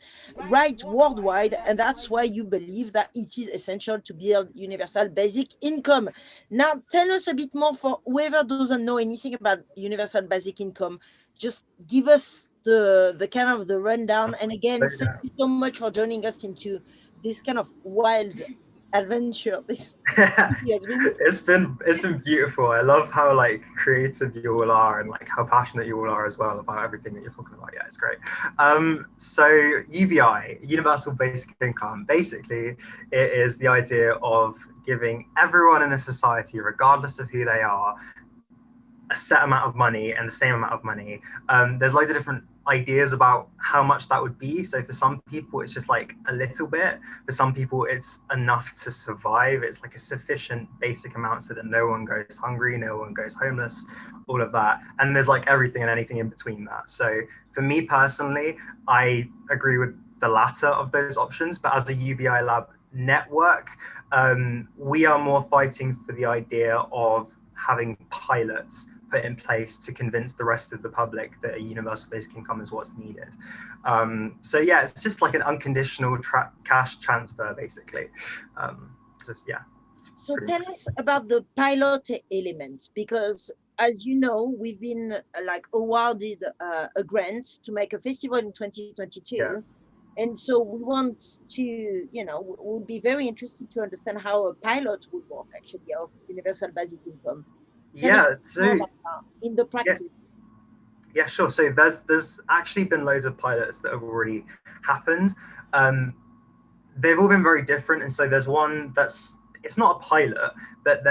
rights worldwide. And that's why you believe that it is essential to build universal basic income. Now, tell us a bit more for whoever doesn't know anything about universal basic income. Just give us the kind of the rundown. And again, thank you so much for joining us into this kind of wild adventure. It's been beautiful. I love how like creative you all are and like how passionate you all are as well about everything that you're talking about. Yeah, it's great. So UBI, Universal Basic Income, basically it is the idea of giving everyone in a society, regardless of who they are, a set amount of money and the same amount of money. There's loads of different ideas about how much that would be. So for some people, it's just like a little bit. For some people, it's enough to survive. It's like a sufficient basic amount so that no one goes hungry, no one goes homeless, all of that. And there's like everything and anything in between that. So for me personally, I agree with the latter of those options. But as a UBI Lab network, we are more fighting for the idea of having pilots put in place to convince the rest of the public that a universal basic income is what's needed. So yeah, it's just like an unconditional cash transfer, basically. So tell us about the pilot element, because as you know, we've been like awarded a grant to make a festival in 2022. Yeah. And so we want to, you know, we'll be very interested to understand how a pilot would work actually of universal basic income. So in the practice. Yeah, sure. So there's actually been loads of pilots that have already happened. They've all been very different. And so there's one it's not a pilot, but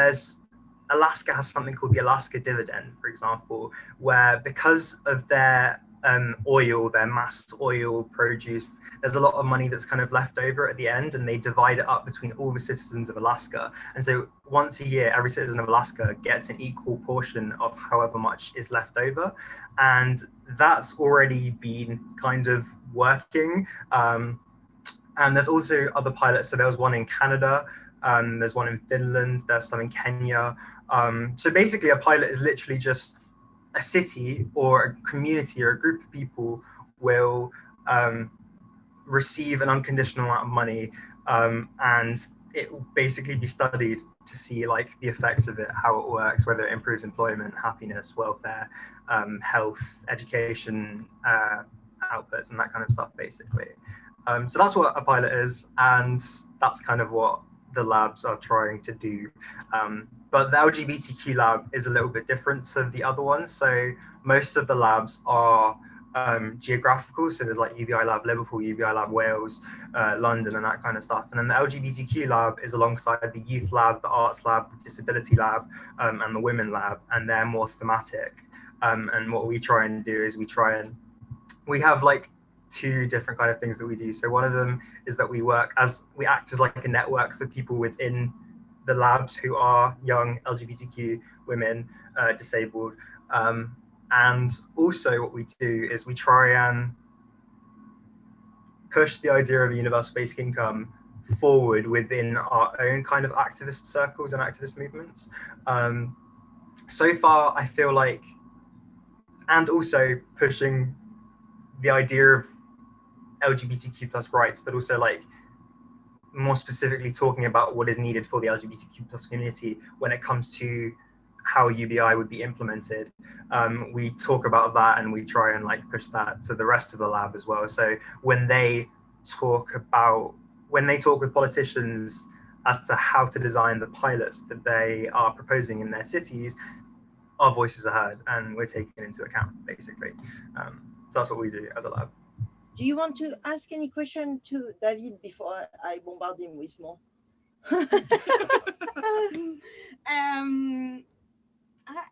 Alaska has something called the Alaska dividend, for example, where because of their their mass oil produce, there's a lot of money that's kind of left over at the end, and they divide it up between all the citizens of Alaska. And so once a year, every citizen of Alaska gets an equal portion of however much is left over. And that's already been kind of working. And there's also other pilots. So there was one in Canada, there's one in Finland, there's some in Kenya. So basically a pilot is literally just a city or a community or a group of people will receive an unconditional amount of money, and it will basically be studied to see like the effects of it, how it works, whether it improves employment, happiness, welfare, health, education, outputs, and that kind of stuff, basically. So that's what a pilot is, and that's kind of what the labs are trying to do. But the LGBTQ lab is a little bit different to the other ones. So most of the labs are geographical. So there's like UBI Lab Liverpool, UBI Lab Wales, London, and that kind of stuff. And then the LGBTQ lab is alongside the youth lab, the arts lab, the disability lab, and the women lab, and they're more thematic. And what we try and do is we have like two different kind of things that we do. So one of them is that we act as like a network for people within the labs who are young LGBTQ women, disabled. And also what we do is we try and push the idea of a universal basic income forward within our own kind of activist circles and activist movements. So far, I feel like, and also pushing the idea of LGBTQ plus rights, but also like more specifically talking about what is needed for the LGBTQ plus community when it comes to how UBI would be implemented. We talk about that and we try and like push that to the rest of the lab as well. So when they talk with politicians as to how to design the pilots that they are proposing in their cities, our voices are heard and we're taken into account, basically. So that's what we do as a lab. Do you want to ask any question to David before I bombard him with more?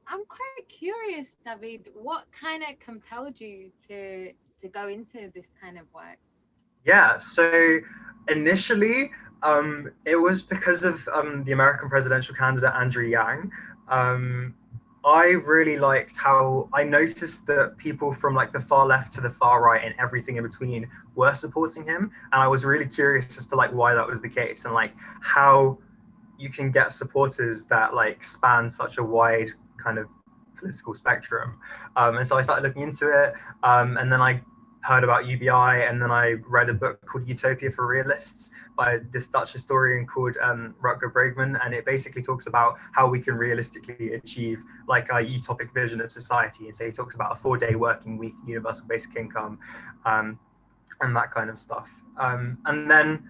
I'm quite curious, David, what kind of compelled you to go into this kind of work? Yeah, so initially, it was because of the American presidential candidate, Andrew Yang. I really liked how I noticed that people from like the far left to the far right and everything in between were supporting him. And I was really curious as to like why that was the case and like how you can get supporters that like span such a wide kind of political spectrum. And so I started looking into it. And then I heard about UBI, and then I read a book called Utopia for Realists by this Dutch historian called Rutger Bregman, and it basically talks about how we can realistically achieve like a utopic vision of society. And so he talks about a 4-day working week, universal basic income, and that kind of stuff. And then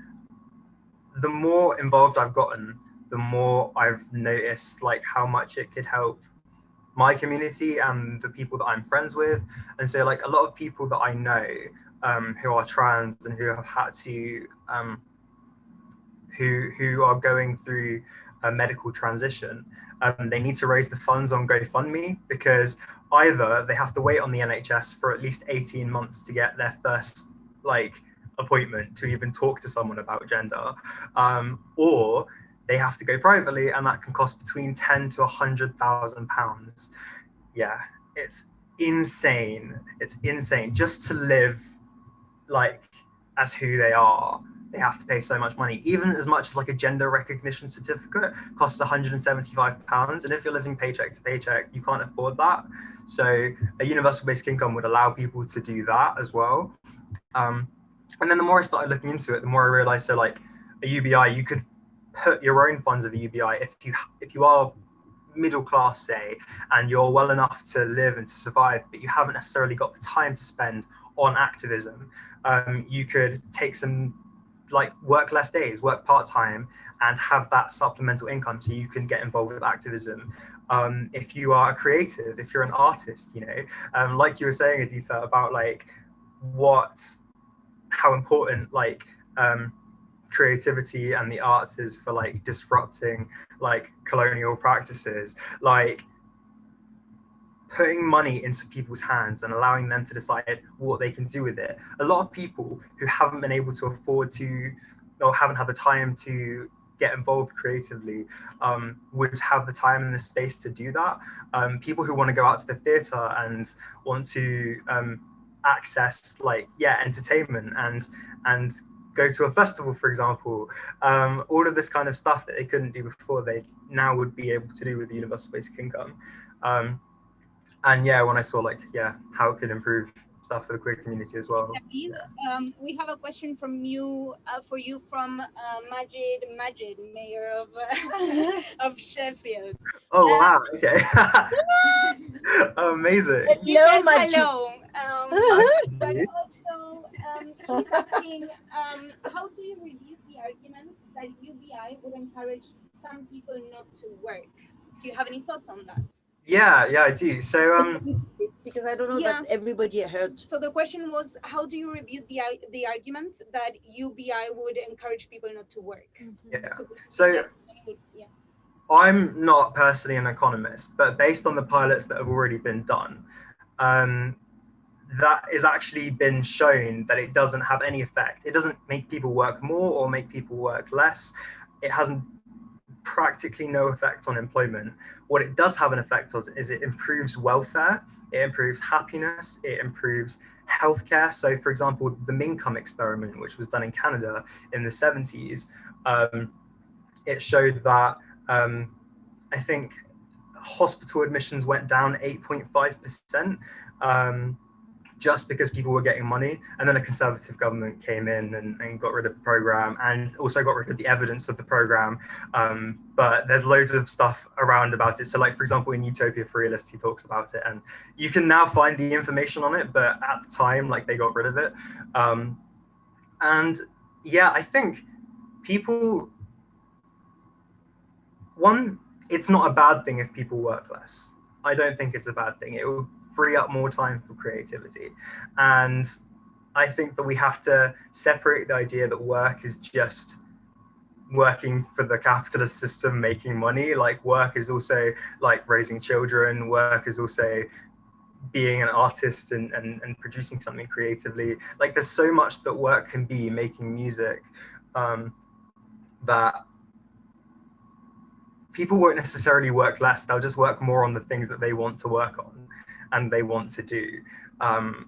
the more involved I've gotten, the more I've noticed like how much it could help my community and the people that I'm friends with. And so like a lot of people that I know who are trans and who have had to who are going through a medical transition, they need to raise the funds on GoFundMe, because either they have to wait on the NHS for at least 18 months to get their first like appointment to even talk to someone about gender, or they have to go privately, and that can cost between 10 to 100,000 pounds. Yeah, it's insane. It's insane. Just to live like as who they are, they have to pay so much money. Even as much as like a gender recognition certificate costs 175 pounds. And if you're living paycheck to paycheck, you can't afford that. So a universal basic income would allow people to do that as well. And then the more I started looking into it, the more I realized, so like a UBI, you could put your own funds of a UBI if you are middle class, say, and you're well enough to live and to survive, but you haven't necessarily got the time to spend on activism. You could take some like work less days, work part-time, and have that supplemental income so you can get involved with activism. If you are a creative, if you're an artist, you know, like you were saying, Adita, about like how important like creativity and the arts is for like disrupting like colonial practices, like putting money into people's hands and allowing them to decide what they can do with it. A lot of people who haven't been able to afford to, or haven't had the time to get involved creatively, would have the time and the space to do that. People who want to go out to the theatre and want to access like entertainment and go to a festival, for example, all of this kind of stuff that they couldn't do before, they now would be able to do with the universal basic income. And yeah, when I saw like how it could improve stuff for the queer community as well. David, we have a question from you for you from Majid, mayor of of Sheffield. Oh wow! Okay. Amazing. Hello, Majid. Hello. But also, he's asking, how do you refute the argument that UBI would encourage some people not to work? Do you have any thoughts on that? Yeah, I do. So because I don't know that everybody heard. So the question was, how do you refute the argument that UBI would encourage people not to work? Yeah. So I'm not personally an economist, but based on the pilots that have already been done, that is actually been shown that it doesn't have any effect. It doesn't make people work more or make people work less. It has practically no effect on employment. What it does have an effect on is it improves welfare, it improves happiness, it improves healthcare. So for example, the Minkum experiment, which was done in Canada in the 70s, it showed that I think hospital admissions went down 8.5%, just because people were getting money. And then a conservative government came in and got rid of the program, and also got rid of the evidence of the program. But there's loads of stuff around about it. So like, for example, in Utopia for Realists, he talks about it, and you can now find the information on it, but at the time, like, they got rid of it. And yeah, I think people, it's not a bad thing if people work less. I don't think it's a bad thing. It will free up more time for creativity. And I think that we have to separate the idea that work is just working for the capitalist system, making money. Like, work is also like raising children. Work is also being an artist and producing something creatively. Like, there's so much that work can be, making music, that people won't necessarily work less. They'll just work more on the things that they want to work on and they want to do,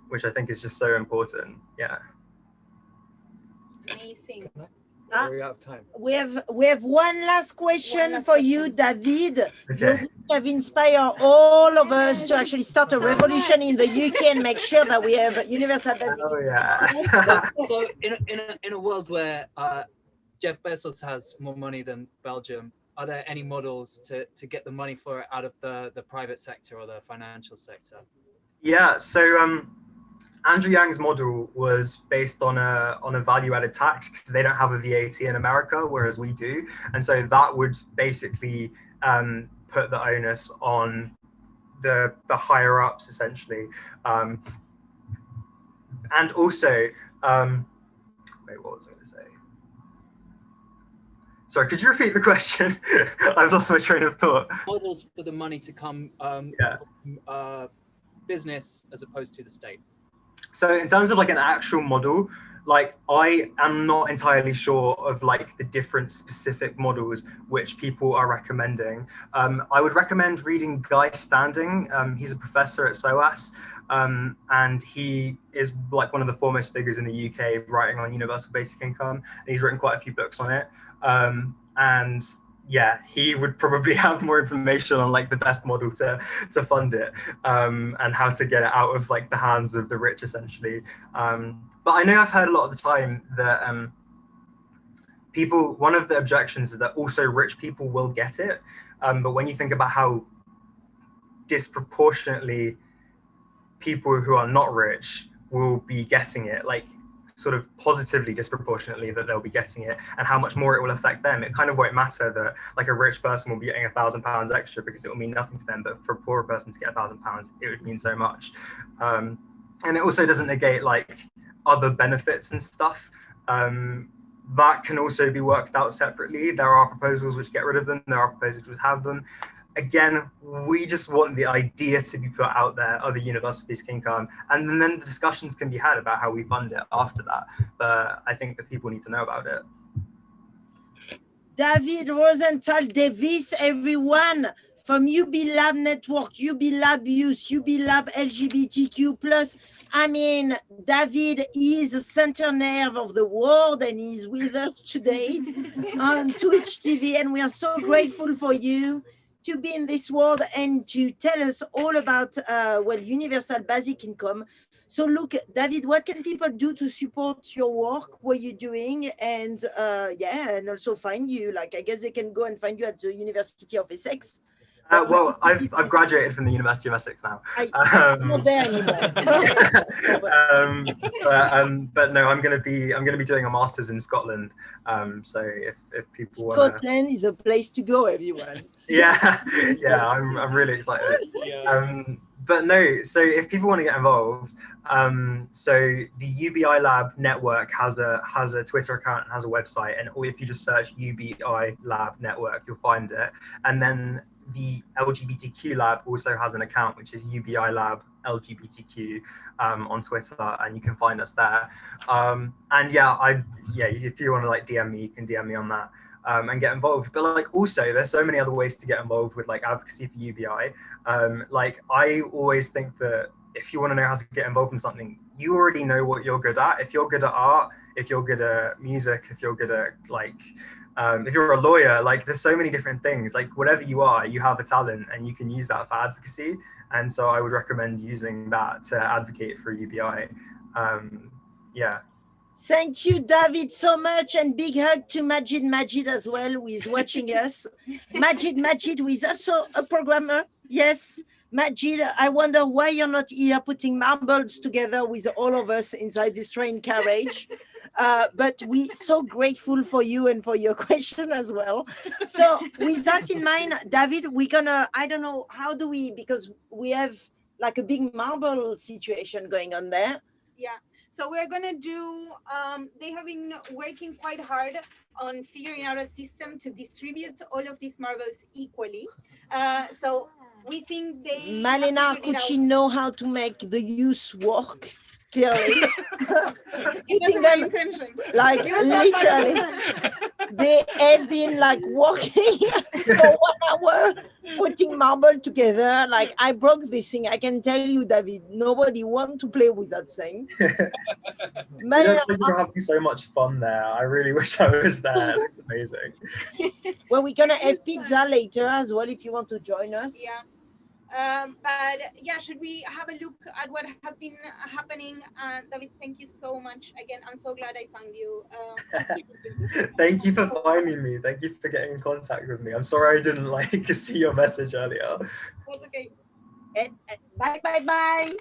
which I think is just so important. Yeah. Amazing. We're out of time. We have one last question for you, David. Okay. You have inspired all of us to actually start a revolution in the UK and make sure that we have universal basic. Oh yeah. So in a world where Jeff Bezos has more money than Belgium, are there any models to get the money for it out of the private sector or the financial sector? Yeah, so Andrew Yang's model was based on a value-added tax, because they don't have a VAT in America, whereas we do. And so that would basically put the onus on the higher ups, essentially. And also, wait, what was I going to say? Sorry, could you repeat the question? I've lost my train of thought. Models for the money to come business as opposed to the state. So in terms of like an actual model, like, I am not entirely sure of like the different specific models which people are recommending. I would recommend reading Guy Standing. He's a professor at SOAS, and he is like one of the foremost figures in the UK writing on universal basic income. And he's written quite a few books on it. And yeah, he would probably have more information on like the best model to fund it, and how to get it out of like the hands of the rich, essentially. But I know I've heard a lot of the time that one of the objections is that also rich people will get it. But when you think about how disproportionately people who are not rich will be getting it, like sort of positively disproportionately that they'll be getting it, and how much more it will affect them, it kind of won't matter that like a rich person will be getting £1,000 extra, because it will mean nothing to them. But for a poorer person to get £1,000, it would mean so much. And it also doesn't negate like other benefits and stuff. That can also be worked out separately. There are proposals which get rid of them. There are proposals which have them. Again, we just want the idea to be put out there of the universal basic income, and then the discussions can be had about how we fund it after that. But I think that people need to know about it. David Rosenthal Davis, everyone from UB Lab Network, UB Lab Youth, UB Lab LGBTQ+. I mean, David is a center nerve of the world, and he's with us today on Twitch TV, and we are so grateful for you to be in this world and to tell us all about universal basic income. So look, David, what can people do to support your work, what you're doing, and and also find you? Like, I guess they can go and find you at the University of Essex. Well, I've graduated from the University of Essex now. I'm not there anymore. But no, I'm gonna be doing a master's in Scotland. So if people want, Scotland is a place to go, everyone. Yeah, I'm really excited. But no, so if people want to get involved, so the UBI Lab network has a Twitter account and has a website, and if you just search UBI Lab network, you'll find it. And then the LGBTQ Lab also has an account, which is UBI Lab LGBTQ on Twitter, and you can find us there. And if you want to like DM me, you can DM me on that. And get involved. But like also there's so many other ways to get involved with like advocacy for UBI. Like I always think that if you want to know how to get involved in something, you already know what you're good at. If you're good at art, if you're good at music, if you're good at like, if you're a lawyer, like there's so many different things, like whatever you are, you have a talent and you can use that for advocacy. And so I would recommend using that to advocate for UBI. Yeah. Thank you, David, so much, and big hug to Majid as well, who is watching us. Majid, who is also a programmer. Yes, Majid, I wonder why you're not here putting marbles together with all of us inside this train carriage. But we're so grateful for you and for your question as well. So with that in mind, David, we're gonna, I don't know, how do we, because we have like a big marble situation going on there. Yeah. So we're gonna do, they have been working quite hard on figuring out a system to distribute all of these marbles equally. So we think they Malena, could she know how to make the youth work? Clearly. Putting them, like literally, they have been like walking for 1 hour, putting marble together. Like I broke this thing. I can tell you, David, nobody wants to play with that thing. Malena, you're having so much fun there. I really wish I was there. It's amazing. Well, we're gonna have pizza later as well if you want to join us. Yeah. But yeah, should we have a look at what has been happening? David, thank you so much. Again, I'm so glad I found you. Thank you for finding me. Thank you for getting in contact with me. I'm sorry I didn't like see your message earlier. That's okay. Bye. Bye.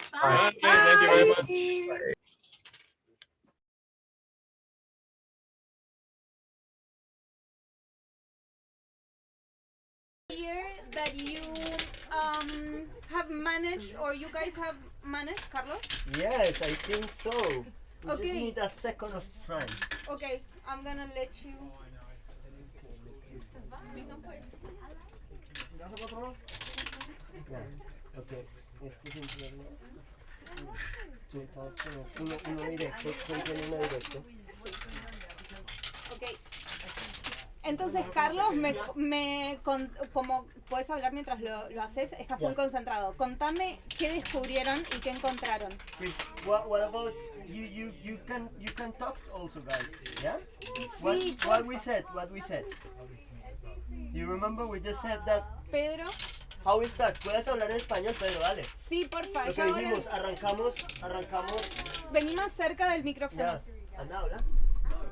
Thank you very much. Bye. Here that you have managed, or you guys have managed, Carlos? Yes, I think so. We Okay. just need a second of time. Okay, I'm gonna let you. Yeah. Okay. Este es un plano. Tú estás con uno directo, con uno directo. Okay. Entonces, Carlos, como puedes hablar mientras lo haces, estás muy concentrado. Contame qué descubrieron y qué encontraron. What about you can talk also, guys, yeah? Sí, What we said. You remember we just said that. Pedro. How we start? ¿Puedes hablar en español, Pedro? Dale. Sí, por favor. Lo que dijimos, arrancamos. Vení más cerca del micrófono. Ya, anda, habla.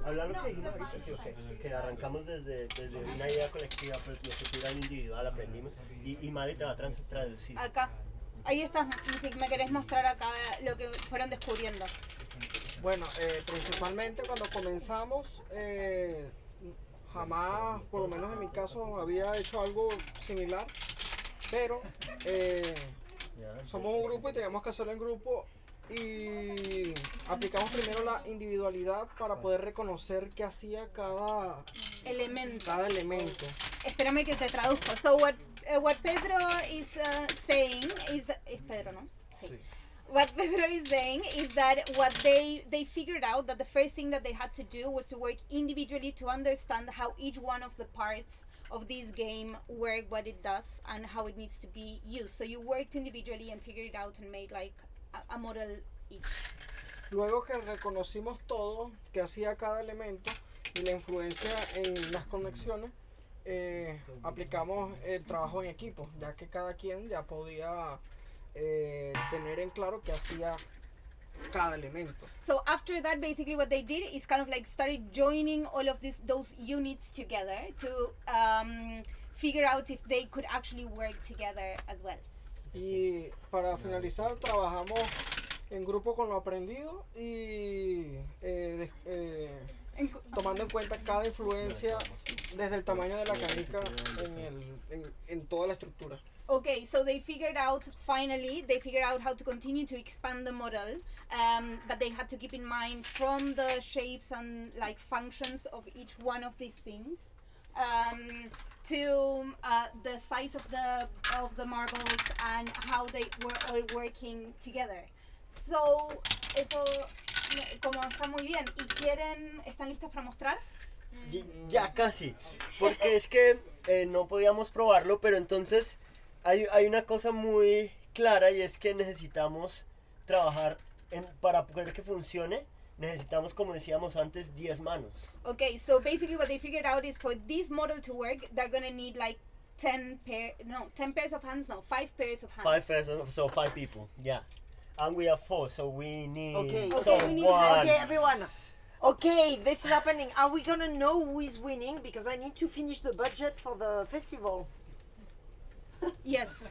Habla lo que dijimos ahorita, sí, okay. Que arrancamos desde una idea colectiva, pero nuestra idea individual aprendimos y Mari te va a traducir. Acá. Ahí estás, si me querés mostrar acá lo que fueron descubriendo. Bueno, principalmente cuando comenzamos, jamás, por lo menos en mi caso, había hecho algo similar, pero somos un grupo y teníamos que hacerlo en grupo y aplicamos primero la individualidad para poder reconocer qué hacía cada elemento. Espérame que te traduzco. So what Pedro is saying is Pedro, ¿no? Sí. What Pedro is saying is that what they figured out that the first thing that they had to do was to work individually to understand how each one of the parts of this game work, what it does, and how it needs to be used. So you worked individually and figured it out and made like a model each. Luego que reconocimos todo que hacía cada elemento y la influencia en las conexiones, aplicamos el trabajo en equipo, ya que cada quien ya podía tener en claro qué hacía cada elemento. So after that, basically what they did is kind of like started joining all of those units together to figure out if they could actually work together as well. Y para finalizar, trabajamos en grupo con lo aprendido y tomando en cuenta cada influencia desde el tamaño de la canica en toda la estructura. Okay, so they figured out, finally, how to continue to expand the model, but they had to keep in mind from the shapes and like functions of each one of these things, to the size of the marbles and how they were all working together. So, eso como está muy bien. ¿Y están listas para mostrar? Ya casi, porque es que no podíamos probarlo, pero entonces hay una cosa muy clara y es que necesitamos trabajar para poder que funcione. Necesitamos, como decíamos antes, 10 manos. Okay, so basically what they figured out is for this model to work, they're gonna need like 10 pairs of hands, no, 5 pairs of hands. 5 pairs, so 5 people, yeah. And we have 4, so we need Okay, someone. okay, everyone. Okay, this is happening. Are we gonna know who is winning? Because I need to finish the budget for the festival. Yes.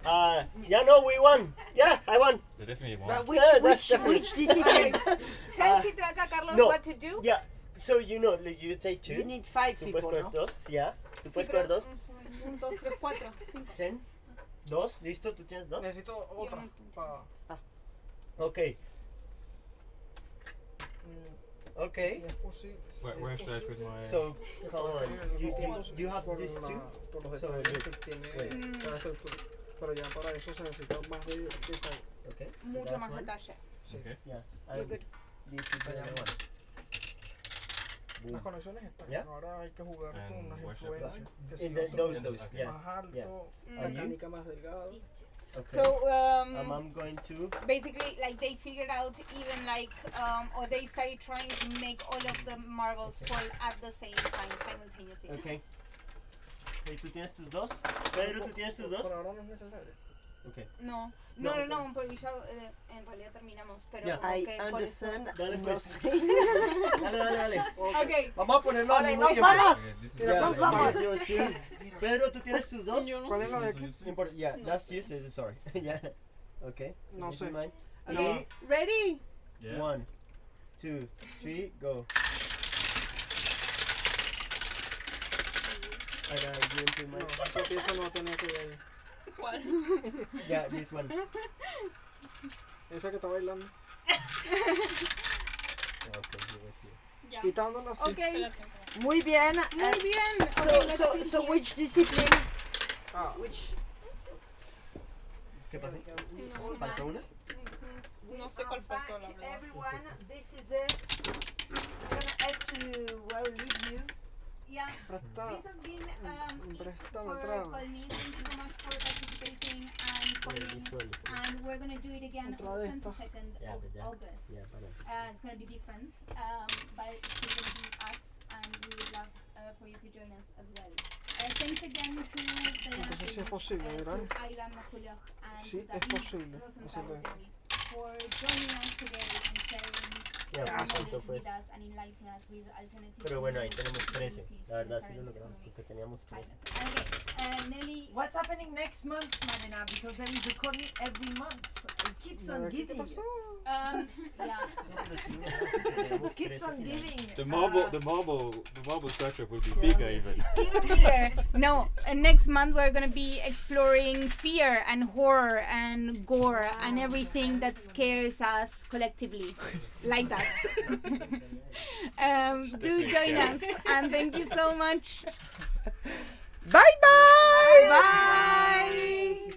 Yeah, no, we won. Yeah, I won. They definitely won. But Yeah, which discipline? Tell Citraca Carlos no, what to do. Yeah, so you know, you take 2. You need 5 Tú people, puedes coger no? 2, yeah. Tú Sí, puedes pero- coger 2. 1, 2, 3, 4, 5. 10. 2, listo, tú tienes 2. Necesito otra. Okay. Okay. Si es posible. Where should I put my... So, come on. You have these 2. Por los So, detalles look. que tiene cada estructura. Pero ya para eso se necesita más de detalle. Okay. Mucho that's más one. detalle. Sí. Okay. Yeah. You're good. This is the other one. Boom. Las conexiones están. Yeah. Ahora hay que jugar con And unas where should I put influencias. it? Que In si the, otro those, yeah. más alto, Yeah. And you? mecánica más delgado. Okay. So I'm going to. basically, like they figured out even like or they started trying to make all of the marbles fall at the same time simultaneously. Okay. Okay, ¿tú tienes tus 2? Pedro, ¿tú tienes tus 2? Por ahora no es necesario. Okay. No, porque ya en realidad terminamos, pero Yeah. I okay, por eso. understand. Dale, No pues. sé. Dale. Okay. Vamos a ponerlo al Vale, mismo nos tiempo. vamos. Yeah, Nos vamos. Pedro, ¿tú tienes tus 2? ¿Cuál es la de aquí? Yeah, that's you. Sorry. Yeah. Okay. So No this is sé. mine. Okay. Ready? Yeah. 1, 2, 3, go. I gotta give him No, my. esa pieza no tenía que ir ahí. ¿Cuál? Yeah, this one. Esa que está bailando. Okay, give it here. Ya. Quitándola así. Okay. Muy bien. Muy bien. Okay, let's see So here. which discipline? Ah, Which? ¿Qué pasa? ¿Falta una? No sé cuál faltó, la verdad. Everyone, this is it. I'm gonna have to leave you. Yeah. presta. This has been it Préstame for otra. Colleen. Thank you so much for participating and calling. This one is here. And we're gonna do it again Otra on de the estas. 22nd Yeah, of but yeah. August. Yeah, para. It's gonna be different, but it's still gonna be us, and we would love for you to join us as well. Thanks again to Diana Entonces sí es Phillips, posible, ¿verdad? to Ayla Makulov, and Sí, to es David posible Rosenthal hacerlo. Davis for joining us today and sharing Yeah, their pues, knowledge esto fue with us and enlightening us with alternative Pero bueno, ahí tenemos 13. opportunities La verdad in sí lo current logramos economic porque teníamos 13. climate. Okay, Nelly. What's happening next month, Marina? Because there is a calling every month. It keeps on ¿Qué giving. pasó? Yeah. Tenemos Keeps 13 on finales. giving. The marble structure would be bigger even. Here. No, next month we're gonna be exploring fear and horror and gore and everything that scares us collectively, like that. Do join us and thank you so much. Bye bye. Bye.